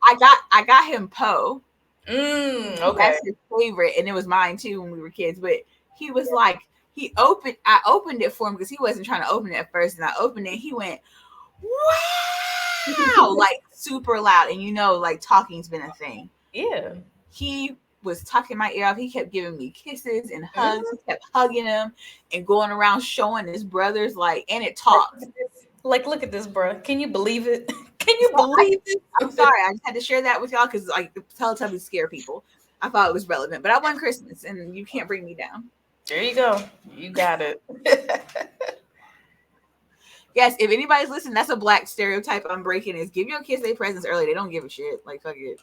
I got him Poe. Okay. That's his favorite, and it was mine too when we were kids. But he was like, I opened it for him because he wasn't trying to open it at first, and I opened it. He went, "Wow!" like super loud, and like talking's been a thing. Yeah. He was tucking my ear off. He kept giving me kisses and hugs. Mhm. He kept hugging him and going around showing his brothers and it talks. Like, look at this, bro. Can you believe it? Can you So believe I'm it? sorry, I just had to share that with y'all because like the Teletubbies scare people. I thought it was relevant, but I won Christmas, and you can't bring me down. There you go. You got it. Yes, if anybody's listening, that's a black stereotype I'm breaking. Is give your kids their presents early. They don't give a shit. Like fuck it.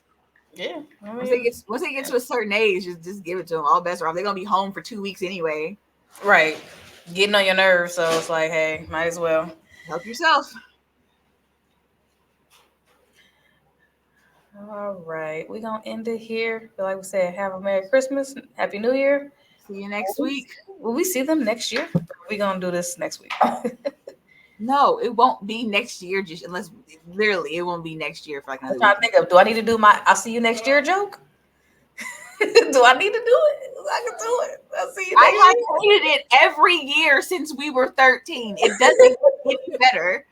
Yeah. I Once they mean, get to a certain age, just give it to them. All bets are off. They're gonna be home for 2 weeks anyway. right. Getting on your nerves, so it's like, hey, might as well. Help yourself. All right. We're gonna end it here. Like we said, have a Merry Christmas, Happy New Year. See you next week. Will we see them next year? We're gonna do this next week. No, it won't be next year. Just unless literally, it won't be next year for like I'm another trying week. to think of, do I need to do my I'll see you next year joke? Do I need to do it? I can do it. I'll see you I next have hated it every year since we were 13. It doesn't get any better. year.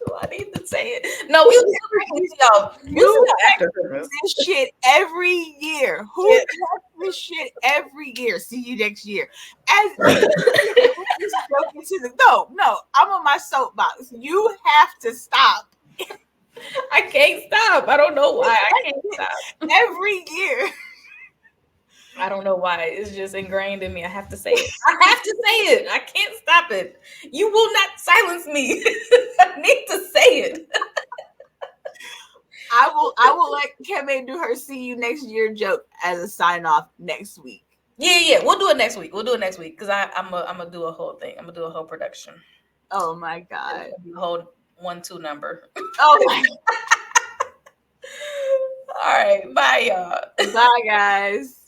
Do I need to say it? No, we'll see y'all. We'll see You y'all after Christmas. this shit every year. Who Yeah. does this shit every year? See you next year. As this joke into the no, I'm on my soapbox. You have to stop I can't stop. I don't know why. I can't stop. every year. I don't know why. It's just ingrained in me. I have to say it. I have to say it. I can't stop it. You will not silence me. I need to say it. I will let Kevin do her see you next year joke as a sign off next week. Yeah. We'll do it next week. We'll do it next week because I'm gonna do a whole thing. I'm gonna do a whole production. Oh my god. A whole 1-2 number. Oh my. All right. Bye, y'all. Bye guys.